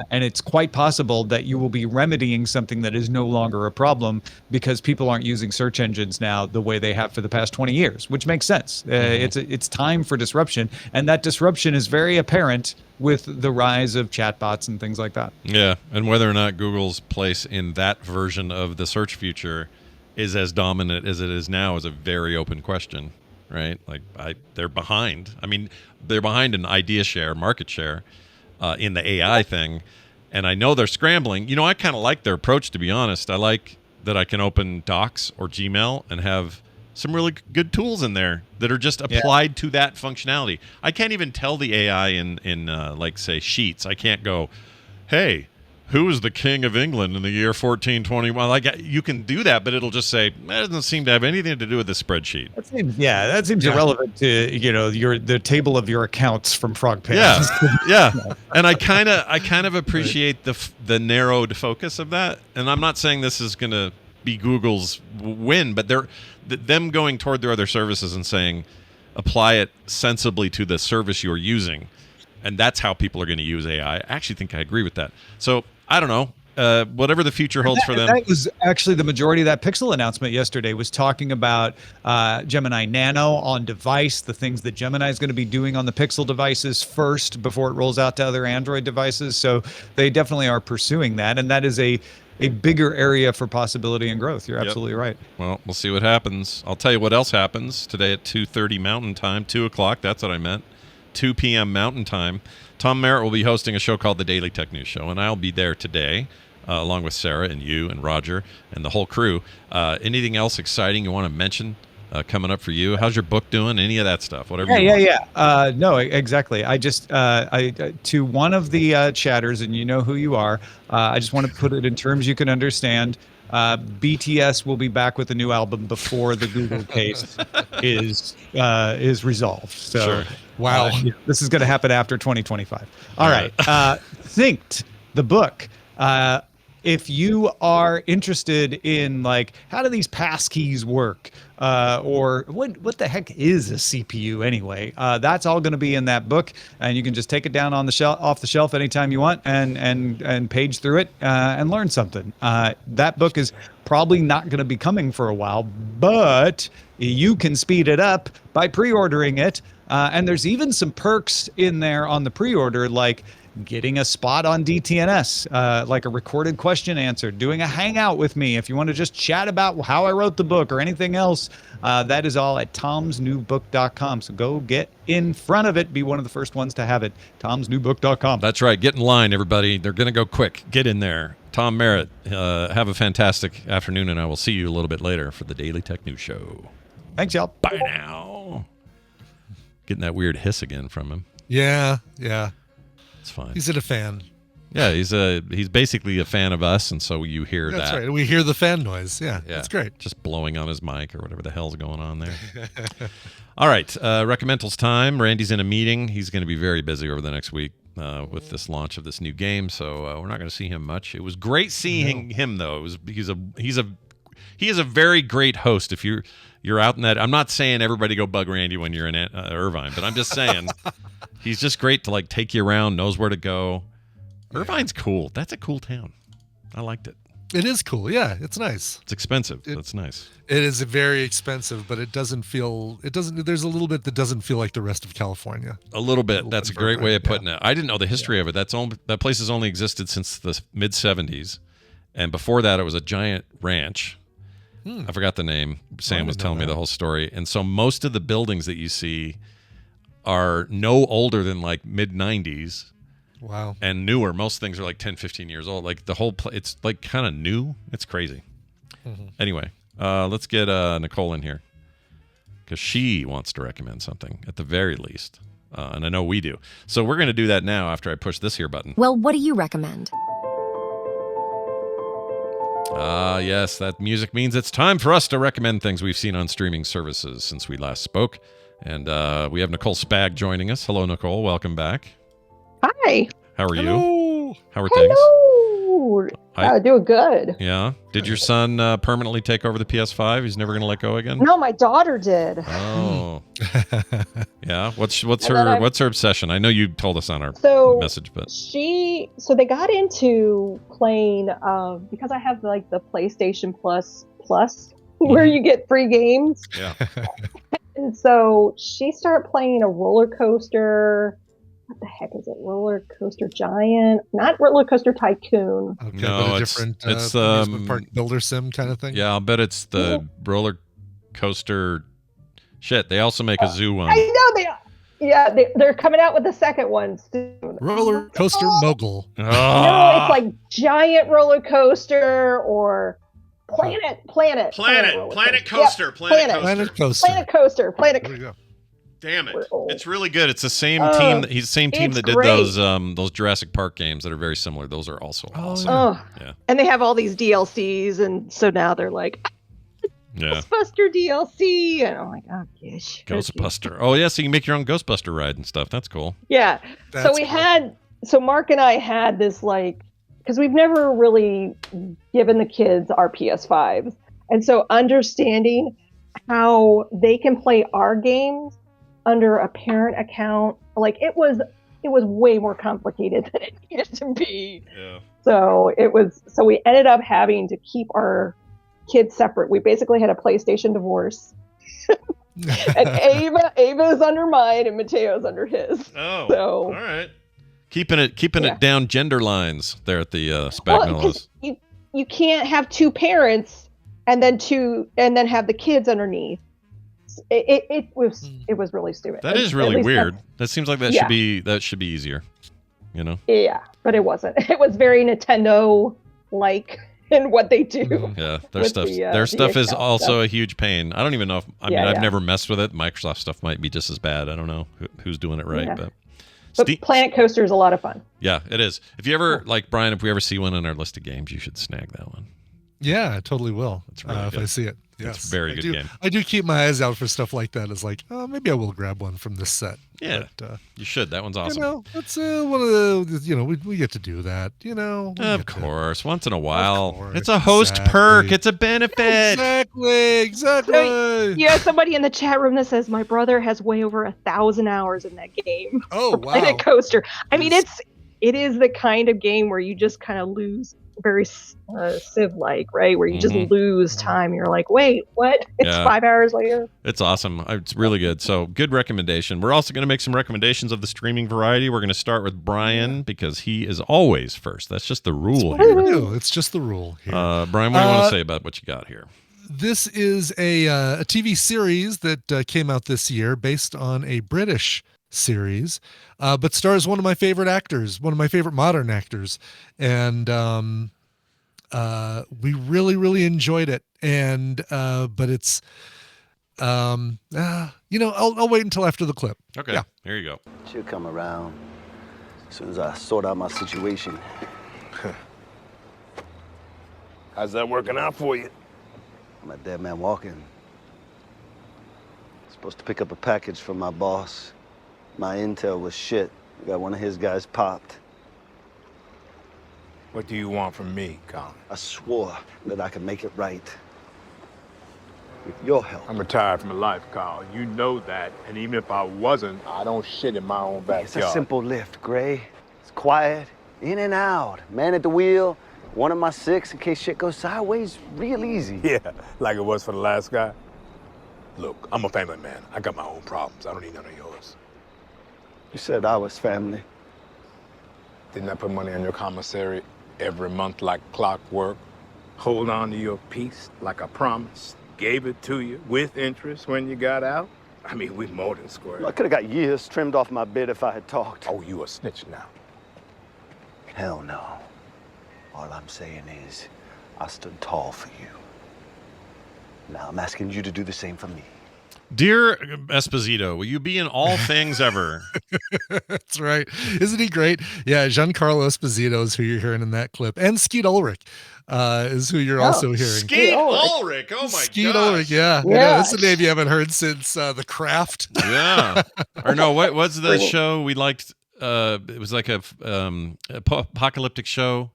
And it's quite possible that you will be remedying something that is no longer a problem because people aren't using search engines now the way they have for the past 20 years, which makes sense. It's time for disruption. And that disruption is very apparent with the rise of chatbots and things like that. Yeah. And whether or not Google's place in that version of the search future is as dominant as it is now is a very open question, right? Like they're behind. I mean, they're behind in idea share, market share. In the AI thing, And I know they're scrambling. I kind of like their approach, to be honest. I like that I can open Docs or Gmail and have some really good tools in there that are just applied to that functionality. I can't even tell the AI in like, say, Sheets. I can't go, hey, who was the king of England in the year 1421? Like, you can do that, but it'll just say, that doesn't seem to have anything to do with this spreadsheet. That seems irrelevant to the table of your accounts from Frog Pants. Yeah. And I kind of appreciate the narrowed focus of that. And I'm not saying this is going to be Google's win, but them going toward their other services and saying, apply it sensibly to the service you're using. And that's how people are going to use AI. I actually think I agree with that. So I don't know. Whatever the future holds for them. That was actually the majority of that Pixel announcement yesterday was talking about Gemini Nano on device, the things that Gemini is going to be doing on the Pixel devices first before it rolls out to other Android devices. So they definitely are pursuing that. And that is a bigger area for possibility and growth. You're absolutely right. Well, we'll see what happens. I'll tell you what else happens today at 2:30 Mountain Time, 2 o'clock. That's what I meant. 2 p.m. Mountain Time. Tom Merritt will be hosting a show called The Daily Tech News Show, and I'll be there today, along with Sarah and you and Roger and the whole crew. Anything else exciting you want to mention coming up for you? How's your book doing? Any of that stuff? Whatever. No, exactly. I just to one of the chatters, and you know who you are. I just want to put it in terms you can understand. BTS will be back with a new album before the Google case is resolved. So, sure. Wow. This is going to happen after 2025. All right. Thinked, the book. If you are interested in, like, how do these passkeys work? Or what the heck is a CPU anyway? That's all going to be in that book, and you can just take it down on the shelf, off the shelf anytime you want, and page through it and learn something. That book is probably not going to be coming for a while, but you can speed it up by pre-ordering it. And there's even some perks in there on the pre-order, like getting a spot on DTNS, like a recorded question answer, doing a hangout with me if you want to just chat about how I wrote the book or anything else. That is all at tomsnewbook.com. So go get in front of it. Be one of the first ones to have it. tomsnewbook.com. That's right. Get in line, everybody. They're going to go quick. Get in there. Tom Merritt, have a fantastic afternoon, and I will see you a little bit later for the Daily Tech News Show. Thanks, y'all. Bye now. Getting that weird hiss again from him. Yeah. It's fine. He's a fan. Yeah, he's basically a fan of us, and so you hear that. That's right. We hear the fan noise. Yeah, that's great. Just blowing on his mic or whatever the hell's going on there. All right, Recommental's time. Randy's in a meeting. He's going to be very busy over the next week with this launch of this new game, so we're not going to see him much. It was great seeing him, though. He is a very great host. If you're out in that, I'm not saying everybody go bug Randy when you're in Irvine, but I'm just saying he's just great to, like, take you around, knows where to go. Irvine's cool. That's a cool town. I liked it. It is cool. Yeah, it's nice. It's expensive. That's nice. It is very expensive, but it doesn't feel. It doesn't. There's a little bit that doesn't feel like the rest of California. A little bit. That's a great way of putting it. I didn't know the history of it. That place has only existed since the mid '70s, and before that, it was a giant ranch. I forgot the name. Sam was telling me the whole story, and so most of the buildings that you see are no older than like mid '90s. Wow. And newer. Most things are like 10, 15 years old. Like the whole it's like kind of new. It's crazy. Anyway, let's get Nicole in here because she wants to recommend something at the very least. And I know we do. So we're going to do that now after I push this here button. Well, what do you recommend? Yes, that music means it's time for us to recommend things we've seen on streaming services since we last spoke. And we have Nicole Spag joining us. Hello, Nicole. Welcome back. Hi. How are you? How are things? Doing good. Yeah. Did your son permanently take over the PS5? He's never going to let go again? No, my daughter did. Oh. Yeah. What's her obsession? I know you told us on our message, but they got into playing because I have like the PlayStation Plus where you get free games. Yeah. And so she started playing a roller coaster. What the heck is it? Roller Coaster Giant? Not Roller Coaster Tycoon. Okay, no, but a different it's amusement park builder sim kind of thing. Yeah, I'll bet it's the roller coaster. Shit, they also make a zoo one. I know they're coming out with the second one soon. Roller Coaster Mogul. No, it's like Giant Roller Coaster or Planet Planet Coaster. Yep, Planet Coaster. Planet There we go. Damn it! It's really good. It's the same team. He's the same team it's that did great. those Jurassic Park games that are very similar. Those are also awesome. Oh, Yeah. and they have all these DLCs, and so now they're like, Yeah. Ghostbuster DLC, and I'm like, oh gosh. Ghostbuster. Oh yeah, so you can make your own Ghostbuster ride and stuff. That's cool. Yeah. So Mark and I had this because we've never really given the kids our PS5s, and so understanding how they can play our games under a parent account, it was way more complicated than it needed to be. Yeah. So we ended up having to keep our kids separate. We basically had a PlayStation divorce. And Ava's under mine and Mateo's under his. Oh. So all right. Keeping it down gender lines there at the Spagnolos. You can't have two parents and then have the kids underneath. It was really stupid. That is really weird. That seems like that should be easier. You know? Yeah, but it wasn't. It was very Nintendo like in what they do. Yeah, their stuff is also a huge pain. I don't even know if I've never messed with it. Microsoft stuff might be just as bad. I don't know who's doing it right, but Planet Coaster is a lot of fun. Yeah, it is. If you ever Brian, if we ever see one on our list of games, you should snag that one. Yeah, I totally will. It's really if good. I see it. Yes, it's a very good game. I do keep my eyes out for stuff like that. It's like, maybe I will grab one from this set. Yeah, but, you should. That one's awesome. That's one of the, we get to do that. Of course, once in a while. It's a host perk. It's a benefit. Exactly. So, you have somebody in the chat room that says my brother has way over 1,000 hours in that game. Oh wow! Planet Coaster. I mean, it is the kind of game where you just kind of lose. Very Civ-like, right? Where you just lose time. You're like, wait, what? It's 5 hours later. It's awesome. It's really good. So good recommendation. We're also going to make some recommendations of the streaming variety. We're going to start with Brian because he is always first. That's just the rule here. It's just the rule here. Brian, what do you want to say about what you got here? This is a TV series that came out this year based on a British series, but stars one of my favorite actors, one of my favorite modern actors, and we really enjoyed it. And but it's I'll wait until after the clip. Okay, yeah. Here you go. She'll come around as soon as I sort out my situation. How's that working out for you? I'm a dead man walking. Supposed to pick up a package from my boss. My intel was shit. We got one of his guys popped. What do you want from me, Colin? I swore that I could make it right. With your help. I'm retired from life, Carl. You know that. And even if I wasn't, I don't shit in my own backyard. It's a simple lift, Gray. It's quiet, in and out. Man at the wheel, one of my six in case shit goes sideways, real easy. Yeah, like it was for the last guy. Look, I'm a family man. I got my own problems. I don't need none of yours. You said I was family. Didn't I put money on your commissary every month like clockwork? Hold on to your piece like I promised. Gave it to you with interest when you got out. I mean, we more than square. I could have got years trimmed off my bid if I had talked. Oh, you a snitch now. Hell no. All I'm saying is, I stood tall for you. Now I'm asking you to do the same for me. Dear Esposito, will you be in all things ever? That's right. Isn't he great? Yeah, Giancarlo Esposito is who you're hearing in that clip. And Skeet Ulrich is who you're also hearing. Skeet Ulrich. Oh, my God. Skeet Ulrich, yeah. That's a name you haven't heard since The Craft. Yeah. Or no, what was the show we liked? It was like a apocalyptic show.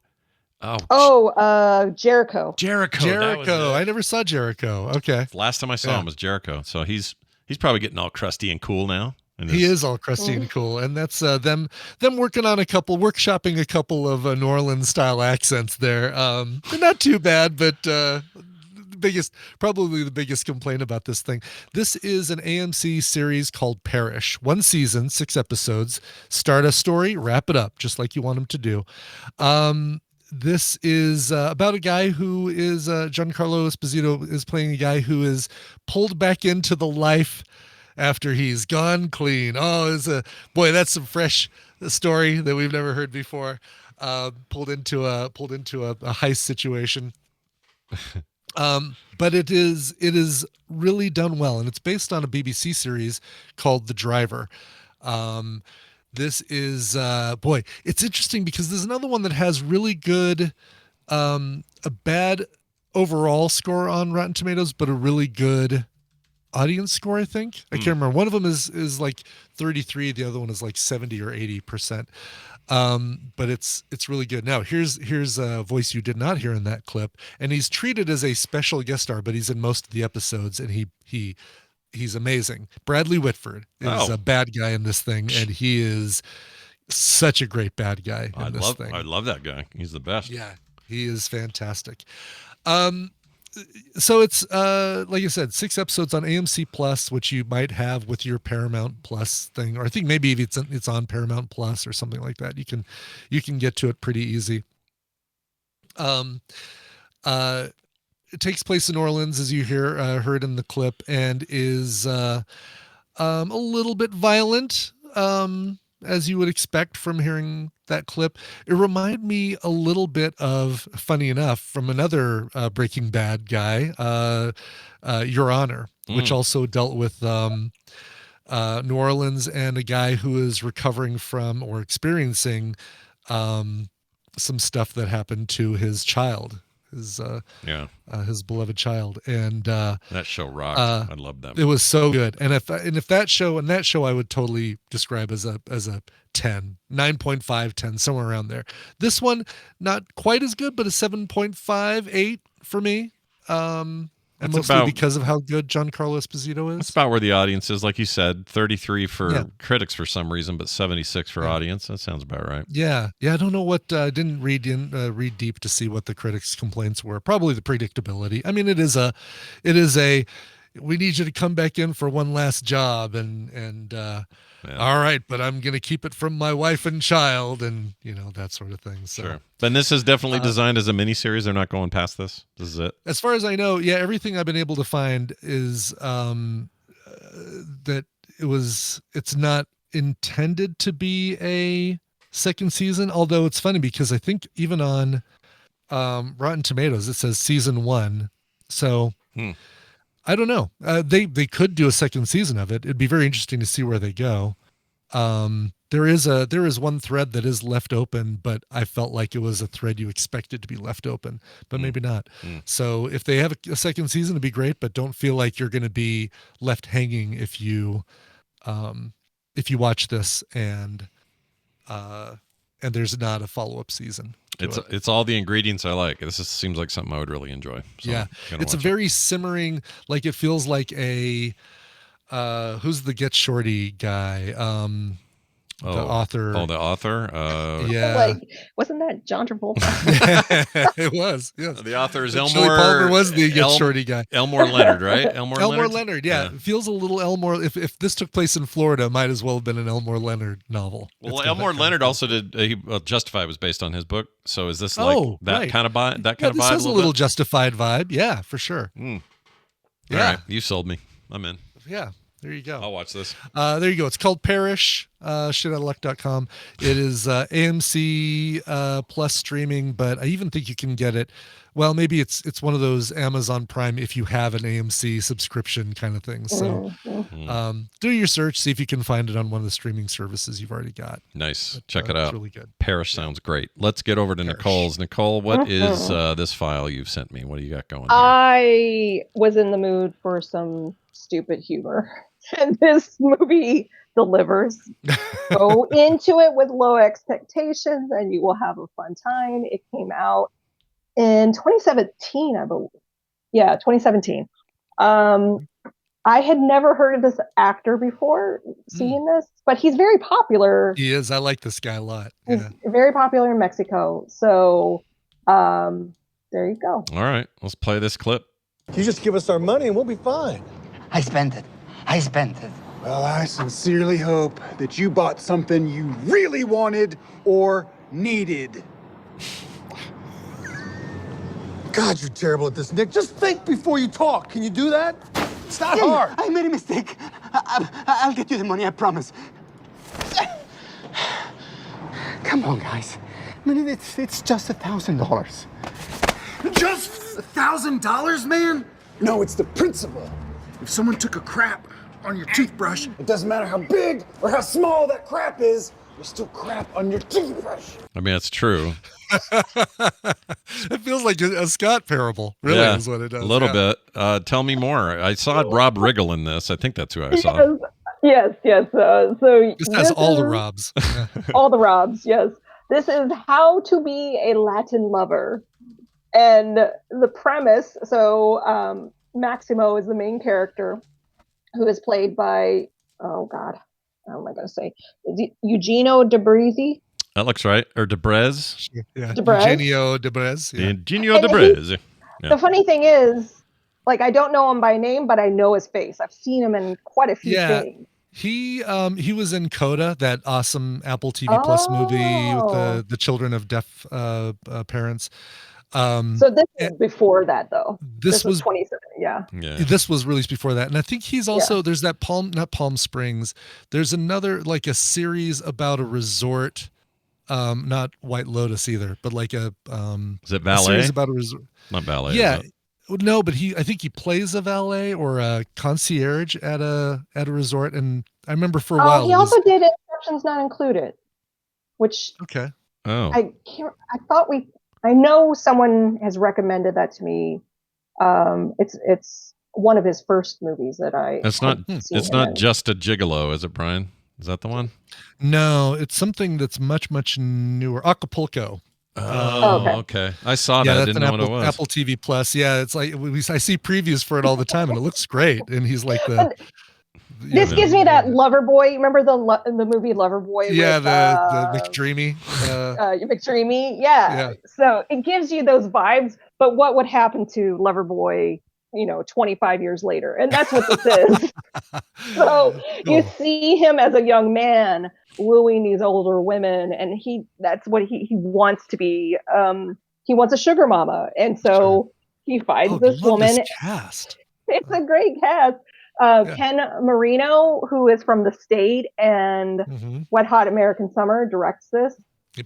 Jericho. Jericho. I never saw Jericho. Okay. Last time I saw him was Jericho. So he's probably getting all crusty and cool now. He is all crusty and cool, and that's them workshopping a couple of New Orleans style accents there. They're not too bad, but probably the biggest complaint about this thing. This is an AMC series called Parish. 1 season, 6 episodes. Start a story, wrap it up, just like you want them to do. This is about a guy who is Giancarlo Esposito is playing a guy who is pulled back into the life after he's gone clean. Oh, that's some fresh story that we've never heard before, pulled into a heist situation. But it is really done well, and it's based on a BBC series called The Driver. This is it's interesting because there's another one that has really good, a bad overall score on Rotten Tomatoes, but a really good audience score, I think. I can't remember. One of them is like 33, the other one is like 70 or 80%. But it's really good. Now here's a voice you did not hear in that clip, and he's treated as a special guest star, but he's in most of the episodes, and he's amazing. Bradley Whitford is a bad guy in this thing, and he is such a great bad guy in this thing. I love that guy. He's the best. Yeah, he is fantastic. So it's like I said, 6 episodes on AMC Plus, which you might have with your Paramount Plus thing, or I think maybe if it's on Paramount Plus or something like that, you can get to it pretty easy. It takes place in New Orleans, as you heard in the clip, and is a little bit violent, as you would expect from hearing that clip. It reminded me a little bit of, funny enough, from another Breaking Bad guy, Your Honor, which also dealt with New Orleans and a guy who is recovering from or experiencing some stuff that happened to his child, his beloved child. And that show rocked. I love that. It was so good. And if that show I would totally describe as a 10, 9.5, 10, somewhere around there. This one, not quite as good, but a 7.5, 8 for me. And mostly because of how good Giancarlo Esposito is. That's about where the audience is, like you said. 33 for critics for some reason, but 76 for audience. That sounds about right. Yeah. I don't know what. I didn't read deep to see what the critics' complaints were. Probably the predictability. I mean, it is a. We need you to come back in for one last job, and all right, but I'm going to keep it from my wife and child, and that sort of thing. So. Sure. Then this is definitely designed as a miniseries. They're not going past this. This is it. As far as I know, everything I've been able to find is that it's not intended to be a second season. Although it's funny because I think even on Rotten Tomatoes it says season 1. So. I don't know. They could do a second season of it. It'd be very interesting to see where they go. There is one thread that is left open, but I felt like it was a thread you expected to be left open, but maybe not. So if they have a second season, it'd be great, but don't feel like you're going to be left hanging if you watch this and there's not a follow-up season. It's all the ingredients I like. This seems like something I would really enjoy. So it's a very simmering, like it feels like a who's the Get Shorty guy? The author. Oh, the author? Wasn't that John Travolta? It was, yes. The author is Elmore. Palmer was the Get Shorty guy. Elmore Leonard, right? Elmore Leonard, yeah. It feels a little Elmore. If this took place in Florida, it might as well have been an Elmore Leonard novel. Well, Elmore Leonard also did, Justified was based on his book. So is this like that kind of vibe? This has a little Justified vibe. Yeah, for sure. All right. You sold me. I'm in. Yeah. There you go. I'll watch this. There you go. It's called Parish, shitoutofluck.com. It is AMC Plus streaming, but I even think you can get it. Well, maybe it's one of those Amazon Prime if you have an AMC subscription kind of thing. So do your search, see if you can find it on one of the streaming services you've already got. Nice. Check it out. It's really good. Parish sounds great. Let's get over to Nicole's. Nicole, what is this file you've sent me? What do you got going? I was in the mood for some stupid humor. And this movie delivers. Go into it with low expectations and you will have a fun time. It came out in 2017, I believe. Yeah, 2017. I had never heard of this actor before seeing this, but he's very popular. He is. I like this guy a lot. Yeah. He's very popular in Mexico. So there you go. All right, let's play this clip. You just give us our money and we'll be fine. I spent it. Well, I sincerely hope that you bought something you really wanted or needed. God, you're terrible at this, Nick. Just think before you talk. Can you do that? It's not hard. I made a mistake. I'll get you the money, I promise. Come on, guys. I mean, it's just $1,000. Just $1,000, man? No, it's the principle. If someone took a crap on your toothbrush, it doesn't matter how big or how small that crap is, there's still crap on your toothbrush. I mean, that's true. It feels like a Scott parable. Really is what it does. A little bit. Tell me more. I saw Rob Riggle in this. I think that's who I saw. Yes. So this has all the Robs. All the Robs. Yes. This is How to Be a Latin Lover, and the premise. So Maximo is the main character, who is played by how am I going to say? Is it Eugenio Debrezi? That looks right. Or Debrez. Yeah. Debrez. Eugenio Debrez. Yeah. Eugenio Debrez. The funny thing is, like, I don't know him by name, but I know his face. I've seen him in quite a few things. He was in Coda, that awesome Apple TV Plus movie with the children of deaf parents. So this is before that, though. This was 27. Yeah. This was released before that, and I think he's also there's that not Palm Springs. There's another, like, a series about a resort. Not White Lotus either, but like is it valet? A series about a resort. Not valet. Yeah. No, but I think he plays a valet or a concierge at a resort, and I remember for a while. He also did Instructions Not Included, which I know someone has recommended that to me. It's one of his first movies that I. It's not Just a Gigolo, is it, Brian? Is that the one? No, it's something that's much, much newer. Acapulco. Okay. I saw that. I didn't know what it was. Apple TV Plus. Yeah, it's like I see previews for it all the time, and it looks great. And he's like This gives me that Loverboy. Remember the movie Loverboy? Yeah, the McDreamy. McDreamy. Yeah. So it gives you those vibes. But what would happen to Loverboy? 25 years later, and that's what this is. So you see him as a young man wooing these older women, and that's what he wants to be. He wants a sugar mama, and so he finds this woman. This cast. It's a great cast. Ken Marino, who is from The State and Wet Hot American Summer, directs this.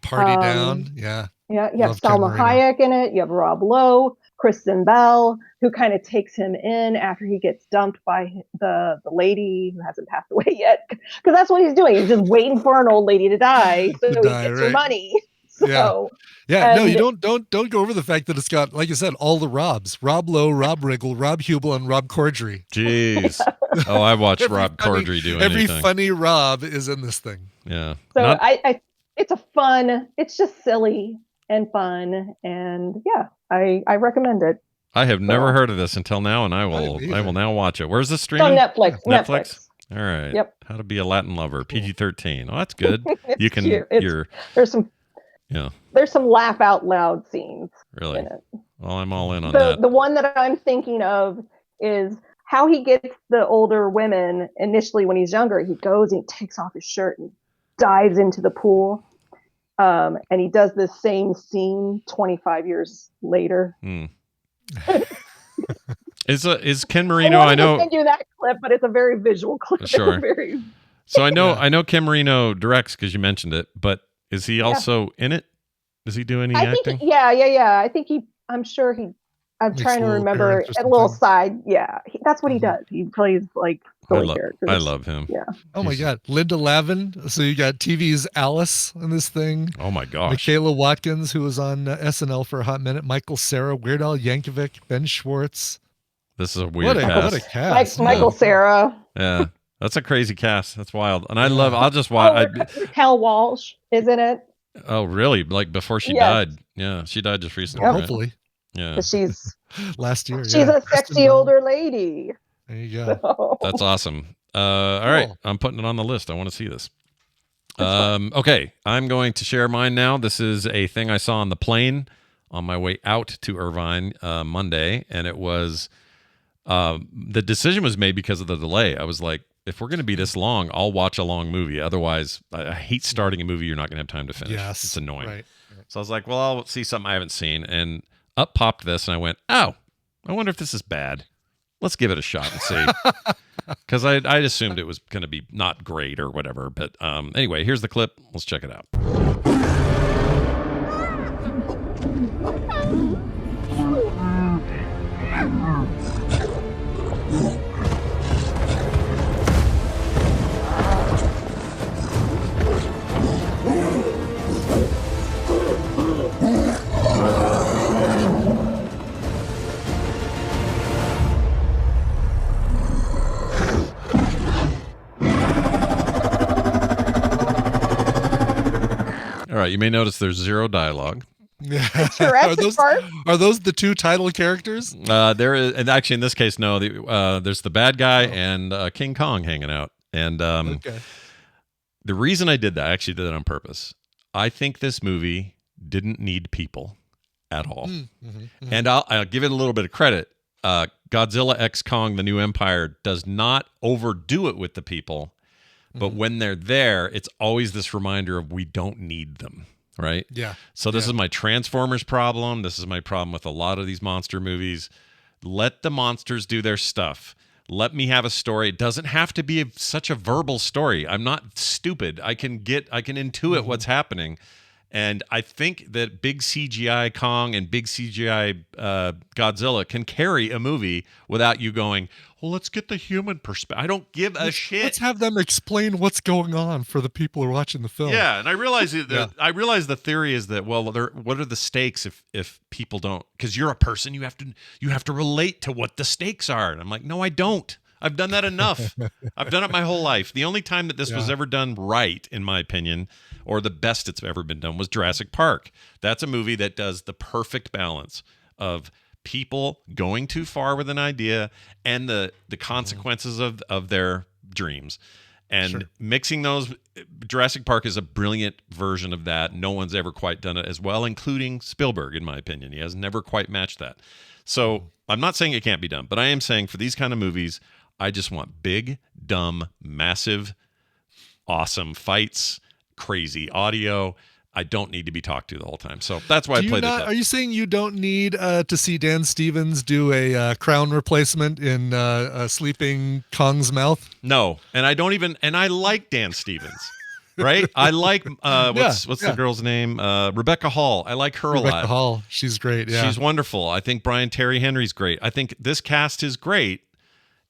Party Down. Yeah. Yeah. You have Salma Hayek in it. You have Rob Lowe, Kristen Bell, who kind of takes him in after he gets dumped by the lady who hasn't passed away yet. Because that's what he's doing. He's just waiting for an old lady to die so he gets her money. So, no, you don't go over the fact that it's got, like you said, all the Robs: Rob Lowe, Rob Riggle, Rob Hubel, and Rob Corddry. Jeez. Oh, I watched Rob Corddry do anything. Every funny Rob is in this thing. Yeah. So it's just silly and fun, and I recommend it. I have never heard of this until now, and I will now watch it. Where's this streaming? It's on Netflix. All right. Yep. How to Be a Latin Lover, PG-13. Oh, that's good. You can. There's some laugh out loud scenes. Really? In it. Well, I'm all in on that. that. The one that I'm thinking of is how he gets the older women initially when he's younger. He goes and he takes off his shirt and dives into the pool. And he does this same scene 25 years later. Is Ken Marino? I know. I send you that clip, but it's a very visual clip. Sure. So I know Ken Marino directs because you mentioned it, but is he also in it? Does he do any acting? I think I'm sure he. I'm trying to remember a little side. Yeah, that's what he does. He plays like silly characters. I love him. Yeah. Oh my God, Linda Lavin. So you got TV's Alice in this thing. Oh my gosh. Michaela Watkins, who was on SNL for a hot minute. Michael Cera, Weird Al Yankovic, Ben Schwartz. This is a weird cast. What a cast. Michael Cera. Yeah, that's a crazy cast. That's wild. And I love. I'll just watch. Raquel Walsh is in it. Oh really? Like before she died? Yeah, she died just recently. Yep. Right? Hopefully. Yeah. She's last year. She's a sexy older lady. There you go. So. That's awesome. All right, I'm putting it on the list. I want to see this. Okay, I'm going to share mine now. This is a thing I saw on the plane on my way out to Irvine Monday, and it was the decision was made because of the delay. I was like, if we're going to be this long, I'll watch a long movie. Otherwise, I hate starting a movie you're not going to have time to finish. Yes, it's annoying. Right. So I was like, well, I'll see something I haven't seen, and up popped this, and I went, oh, I wonder if this is bad. Let's give it a shot and see. Because I assumed it was going to be not great or whatever. But anyway, here's the clip. Let's check it out. All right, you may notice there's zero dialogue. Yeah. Jurassic Park? Are those the two title characters? There is, and actually in this case, no. There's the bad guy and King Kong hanging out. And Okay. the reason I did that, I actually did that on purpose. I think this movie didn't need people at all. And I'll give it a little bit of credit. Godzilla X Kong: The New Empire does not overdo it with the people, but when they're there, it's always this reminder of we don't need them. Right? Yeah. So this is my Transformers problem. This is my problem with a lot of these monster movies. Let the monsters do their stuff. Let me have a story. It doesn't have to be such a verbal story. I'm not stupid. I can intuit what's happening. And I think that big CGI Kong and big CGI Godzilla can carry a movie without you going, well, let's get the human perspective. I don't give a shit. Let's have them explain what's going on for the people who are watching the film. Yeah, and I realize I realize the theory is that what are the stakes if people don't, because you're a person, you have to relate to what the stakes are. And I'm like, no, I don't. I've done that enough. I've done it my whole life. The only time that this was ever done right, in my opinion, or the best it's ever been done, was Jurassic Park. That's a movie that does the perfect balance of people going too far with an idea and the consequences of their dreams. And mixing those, Jurassic Park is a brilliant version of that. No one's ever quite done it as well, including Spielberg, in my opinion. He has never quite matched that. So I'm not saying it can't be done, but I am saying for these kind of movies, I just want big, dumb, massive, awesome fights, crazy audio. I don't need to be talked to the whole time. So that's why I played it. Are you saying you don't need to see Dan Stevens do a crown replacement in Sleeping Kong's mouth? No, and I don't even. And I like Dan Stevens, right? I like what's the girl's name? Rebecca Hall. I like her a lot. Rebecca Hall, she's great. Yeah, she's wonderful. I think Brian Terry Henry's great. I think this cast is great.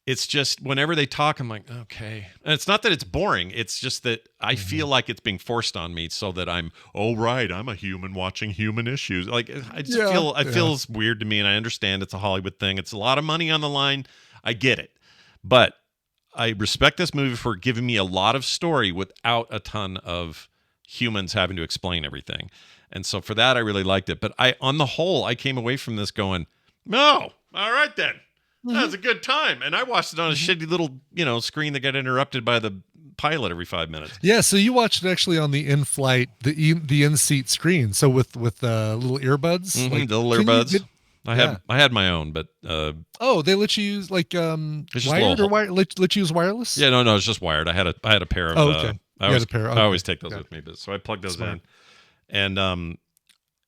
It's just whenever they talk, I'm like, okay. And it's not that it's boring. It's just that I feel like it's being forced on me so that I'm a human watching human issues. Like I just feel it feels weird to me, and I understand it's a Hollywood thing. It's a lot of money on the line. I get it. But I respect this movie for giving me a lot of story without a ton of humans having to explain everything. And so for that, I really liked it. But on the whole, I came away from this going, no, all right then. That was a good time. And I watched it on a shitty little, screen that got interrupted by the pilot every 5 minutes. Yeah, so you watched it actually on the in-flight, the in-seat screen. So with little earbuds? The little earbuds. I had my own, but they let you use like wired or let you use wireless? Yeah, no, it's just wired. I had a pair of okay. I always take those with me, but so I plugged those in.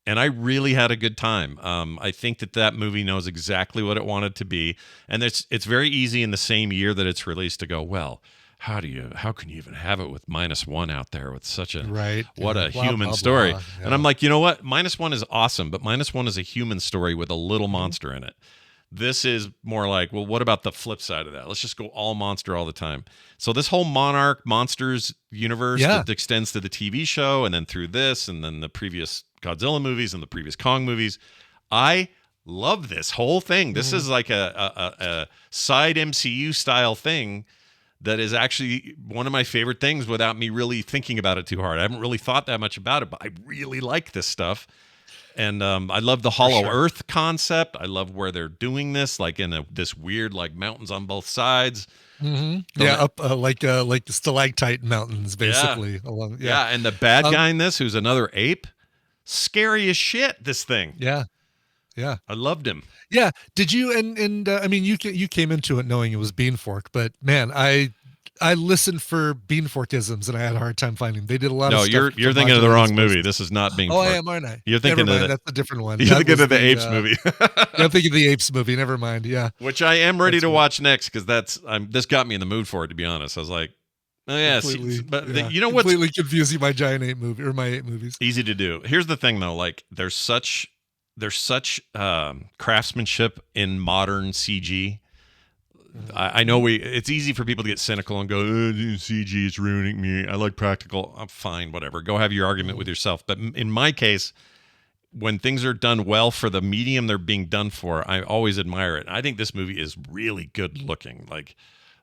And I really had a good time. I think that movie knows exactly what it wanted to be, and it's very easy in the same year that it's released to go, well, how can you even have it with -1 out there with such a human story? Blah, yeah. And I'm like, you know what? -1 is awesome, but -1 is a human story with a little monster in it. This is more like, well, what about the flip side of that? Let's just go all monster all the time. So this whole Monarch Monsters universe that extends to the TV show and then through this and then the previous Godzilla movies and the previous Kong movies. I love this whole thing. This is like a side MCU style thing that is actually one of my favorite things without me really thinking about it too hard. I haven't really thought that much about it, but I really like this stuff. And I love the Hollow Earth concept. I love where they're doing this, like in this weird, like mountains on both sides. Up like the stalactite mountains, basically. And the bad guy in this, who's another ape, scary as shit. This thing. Yeah. I loved him. Yeah. Did you? And I mean, you came into it knowing it was Beanfork, but man, I listened for Beanforkisms and I had a hard time finding them. They did a lot of stuff. No, you're thinking of the wrong movie. This is not Beanfork. Oh, I am, aren't I? You're thinking that's a different one. You're thinking of the Apes movie. I'm thinking of the Apes movie. Never mind. Yeah. Which I am ready to watch next because this got me in the mood for it, to be honest. I was like, oh, yeah. You know what's completely confusing my giant ape movie or my ape movies. Easy to do. Here's the thing, though. Like, there's such there's such craftsmanship in modern CG. I know it's easy for people to get cynical and go, CG is ruining me. I like practical. I'm fine, whatever. Go have your argument with yourself. But in my case, when things are done well for the medium they're being done for, I always admire it. And I think this movie is really good looking. Like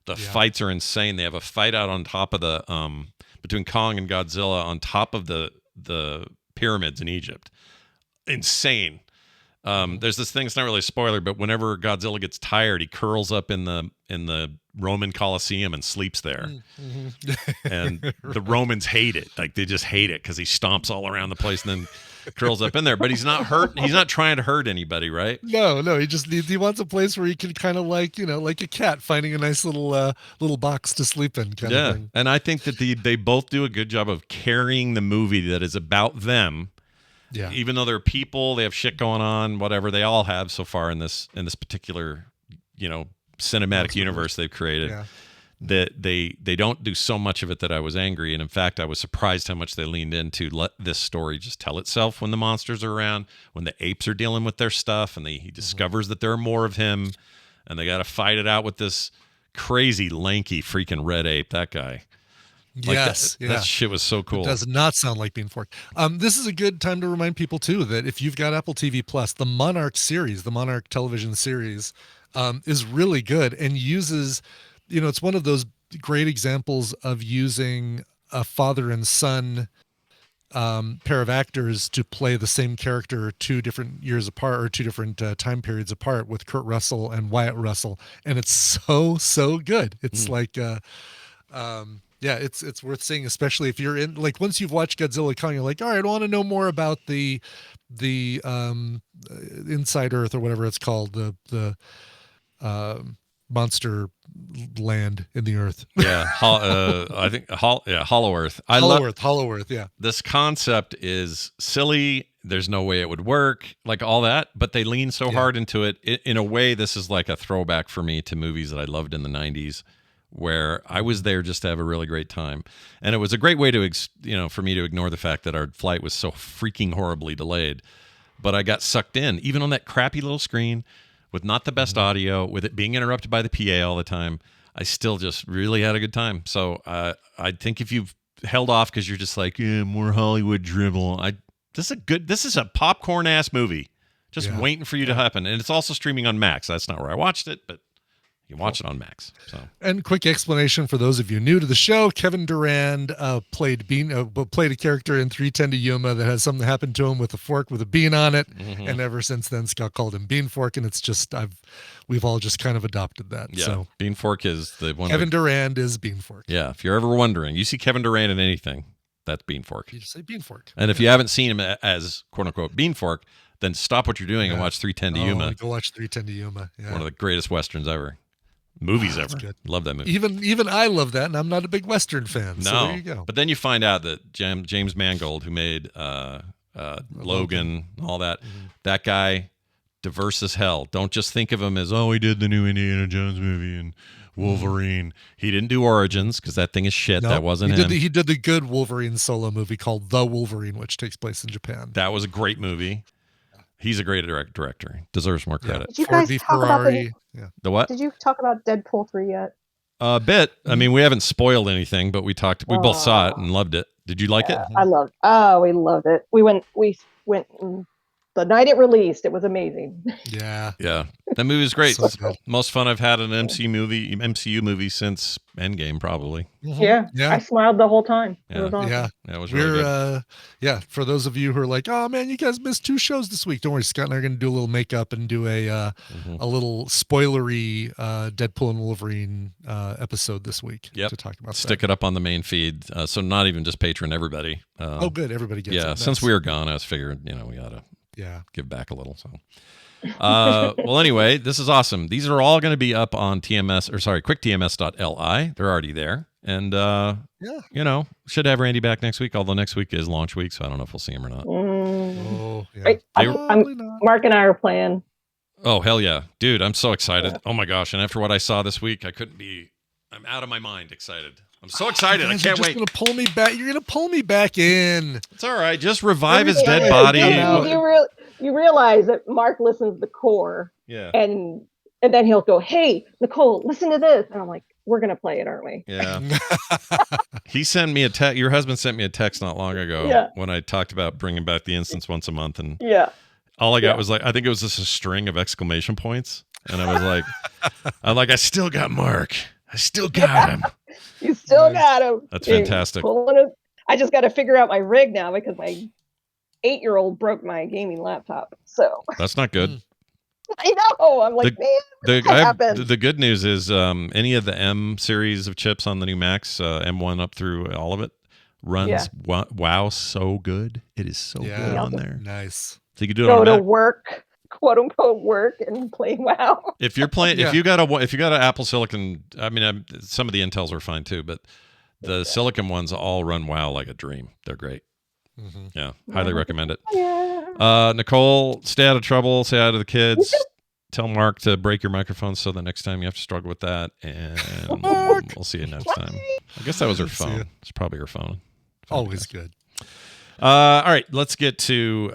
the fights are insane. They have a fight out on top of the between Kong and Godzilla on top of the pyramids in Egypt. Insane. There's this thing, it's not really a spoiler, but whenever Godzilla gets tired, he curls up in the Roman Colosseum and sleeps there. And the Romans hate it. Like they just hate it because he stomps all around the place and then curls up in there. But he's not hurt. He's not trying to hurt anybody, right? No. He wants a place where he can kind of like a cat finding a nice little box to sleep in kind of thing. And I think that they both do a good job of carrying the movie that is about them. Yeah. Even though they're people, they have shit going on, whatever they all have so far in this particular, cinematic universe they've created. Yeah. That they don't do so much of it that I was angry. And in fact, I was surprised how much they leaned in to let this story just tell itself when the monsters are around, when the apes are dealing with their stuff, and he discovers that there are more of him, and they got to fight it out with this crazy, lanky, freaking red ape. That guy. Yes, that shit was so cool. It does not sound like Bean Fork. This is a good time to remind people too that if you've got Apple TV Plus, the Monarch series, the Monarch television series, is really good and uses, it's one of those great examples of using a father and son pair of actors to play the same character 2 different years apart or 2 different time periods apart with Kurt Russell and Wyatt Russell, and it's so good. It's like. Yeah, it's worth seeing, especially if you're in, like, once you've watched Godzilla Kong, you're like, all right, I want to know more about the Inside Earth or whatever it's called, the monster land in the earth. Yeah, I think Hollow Earth. Hollow Earth. Yeah, this concept is silly. There's no way it would work, like all that, but they lean so hard into it. In a way, this is like a throwback for me to movies that I loved in the 90s. Where I was there just to have a really great time. And it was a great way to, for me to ignore the fact that our flight was so freaking horribly delayed. But I got sucked in, even on that crappy little screen with not the best audio, with it being interrupted by the PA all the time. I still just really had a good time. So I think if you've held off because you're just like, more Hollywood dribble. This is a popcorn ass movie. Just waiting for you to happen. And it's also streaming on Max. That's not where I watched it, but you can watch it on Max. So, and quick explanation for those of you new to the show: Kevin Durand played a character in 3:10 to Yuma that has something happen to him with a fork with a bean on it, and ever since then, Scott called him Bean Fork, and it's just we've all just kind of adopted that. Yeah, so Bean Fork is the one. Kevin Durand is Bean Fork. Yeah, if you're ever wondering, you see Kevin Durand in anything, that's Bean Fork. You just say Bean Fork. And if you haven't seen him as quote unquote Bean Fork, then stop what you're doing and watch 3:10 to Yuma. Go watch 3:10 to Yuma. Yeah. One of the greatest westerns ever. Movies ever. Good. Love that movie. Even I love that, and I'm not a big Western fan. No, so there you go. But then you find out that James Mangold, who made Logan, all that, that guy, diverse as hell. Don't just think of him as, he did the new Indiana Jones movie and Wolverine. He didn't do Origins because that thing is shit. No, that wasn't him. He did the good Wolverine solo movie called The Wolverine, which takes place in Japan. That was a great movie. He's a great director. Deserves more credit. Did you guys talk about the what? Did you talk about Deadpool 3 yet? A bit. I mean, we haven't spoiled anything, but we both saw it and loved it. Did you like it? I loved it. Oh, we loved it. We went the night it released. It was amazing. Yeah. Yeah. That movie was great. So good. Most fun I've had in an MCU movie since Endgame, probably. Yeah. I smiled the whole time. It was awesome. Yeah. That was really good. For those of you who are like, oh man, you guys missed 2 shows this week. Don't worry, Scott and I are going to do a little makeup and do a little spoilery Deadpool and Wolverine episode this week to talk about. Stick it up on the main feed. So not even just Patreon, everybody. Good. Everybody gets it. Yeah. Since we were gone, I was figuring, we ought to give back a little. So, well, anyway, this is awesome. These are all going to be up on quicktms.li. They're already there. And, should have Randy back next week, although next week is launch week, so I don't know if we'll see him or not. Mark and I are playing. Oh, hell yeah. Dude, I'm so excited. Oh, my gosh. And after what I saw this week, I'm out of my mind excited. I'm so excited. I can't wait. You're going to pull me back. You're going to pull me back in. It's all right. Just revive his dead body. you realize that Mark listens to the core. Yeah. And then he'll go, "Hey, Nicole, listen to this," and I'm like, "We're gonna play it, aren't we?" Yeah. He sent me a text. Your husband sent me a text not long ago when I talked about bringing back the instance once a month, and all I got was like, I think it was just a string of exclamation points, and I was like, I still got Mark. I still got him. You still got him. That's fantastic. I just got to figure out my rig now because my 8-year-old broke my gaming laptop. So that's not good. I know. I'm like, man, what happened? The good news is any of the M series of chips on the new Macs, M1 up through all of it, runs WoW so good. It is so good on there. Nice. So you can do it go on to Mac. work, quote unquote work, and play WoW. If you're playing, if you got an Apple Silicon, I mean, some of the Intels are fine too, but the Silicon ones all run WoW like a dream. They're great. Mm-hmm. Yeah, highly recommend it. Yeah. Nicole, stay out of trouble. Say hi to the kids. Tell Mark to break your microphone so the next time you have to struggle with that. And we'll see you next time. I guess that was her phone. It's probably her phone. Always good. All right, let's get to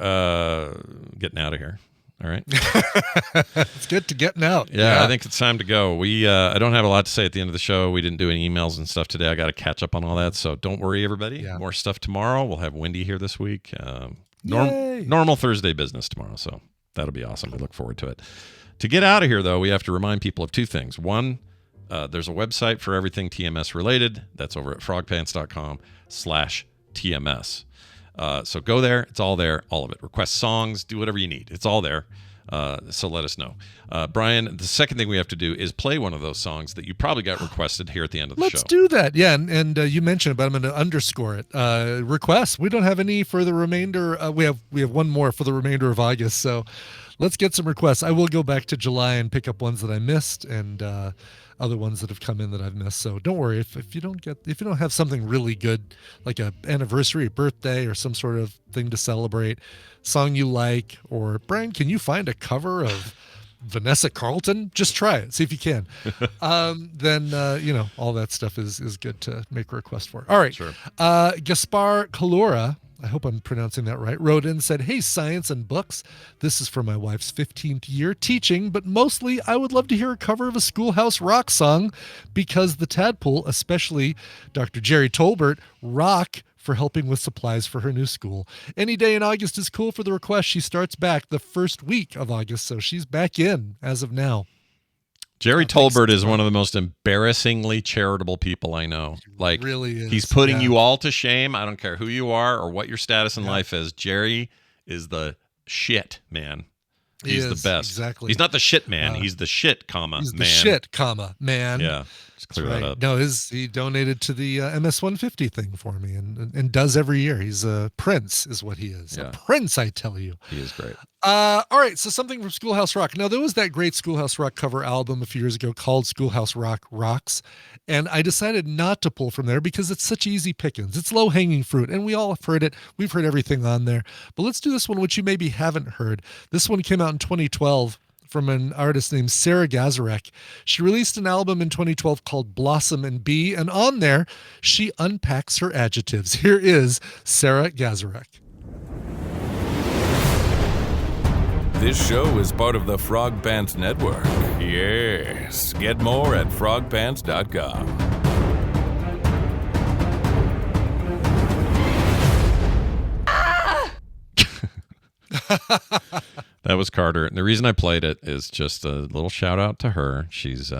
getting out of here. All right. It's good to getting out. Yeah, I think it's time to go. I don't have a lot to say at the end of the show. We didn't do any emails and stuff today. I got to catch up on all that. So don't worry, everybody. Yeah. More stuff tomorrow. We'll have Wendy here this week. Normal Thursday business tomorrow. So that'll be awesome. We look forward to it. To get out of here, though, we have to remind people of two things. One, there's a website for everything TMS related. That's over at frogpants.com/TMS. So go there. It's all there. All of it. Request songs. Do whatever you need. It's all there. So let us know. Brian, the second thing we have to do is play one of those songs that you probably got requested here at the end of the show. Let's do that. Yeah. And you mentioned it, but I'm going to underscore it. Requests. We don't have any for the remainder. We have one more for the remainder of August. So let's get some requests. I will go back to July and pick up ones that I missed and other ones that have come in that I've missed. So don't worry if you don't have something really good, like a anniversary, a birthday, or some sort of thing to celebrate, song you like, or Brian, can you find a cover of Vanessa Carlton? Just try it. See if you can. Then all that stuff is good to make a request for. All right. Sure. Gaspar Calora, I hope I'm pronouncing that right, wrote in and said, "Hey, science and books. This is for my wife's 15th year teaching, but mostly I would love to hear a cover of a Schoolhouse Rock song because the Tadpool, especially Dr. Jerry Tolbert, rock for helping with supplies for her new school. Any day in August is cool for the request. She starts back the first week of August, so she's back in as of now." Jerry Tolbert is one of the most embarrassingly charitable people I know. Like, really is. He's putting you all to shame. I don't care who you are or what your status in life is. Jerry is the shit, man. He's the best. Exactly. He's not the shit man. He's the shit, he's man. the shit, man. Yeah. Just clear that up. No, he donated to the MS-150 thing for me and does every year. He's a prince is what he is. Yeah. A prince, I tell you. He is great. All right, so something from Schoolhouse Rock. Now, there was that great Schoolhouse Rock cover album a few years ago called Schoolhouse Rock Rocks, and I decided not to pull from there because it's such easy pickings. It's low-hanging fruit, and we all have heard it. We've heard everything on there. But let's do this one, which you maybe haven't heard. This one came out in 2012 from an artist named Sarah Gazarek. She released an album in 2012 called Blossom and Bee, and on there, she unpacks her adjectives. Here is Sarah Gazarek. This show is part of the Frog Pants Network. Yes. Get more at frogpants.com. That was Carter. And the reason I played it is just a little shout out to her. She's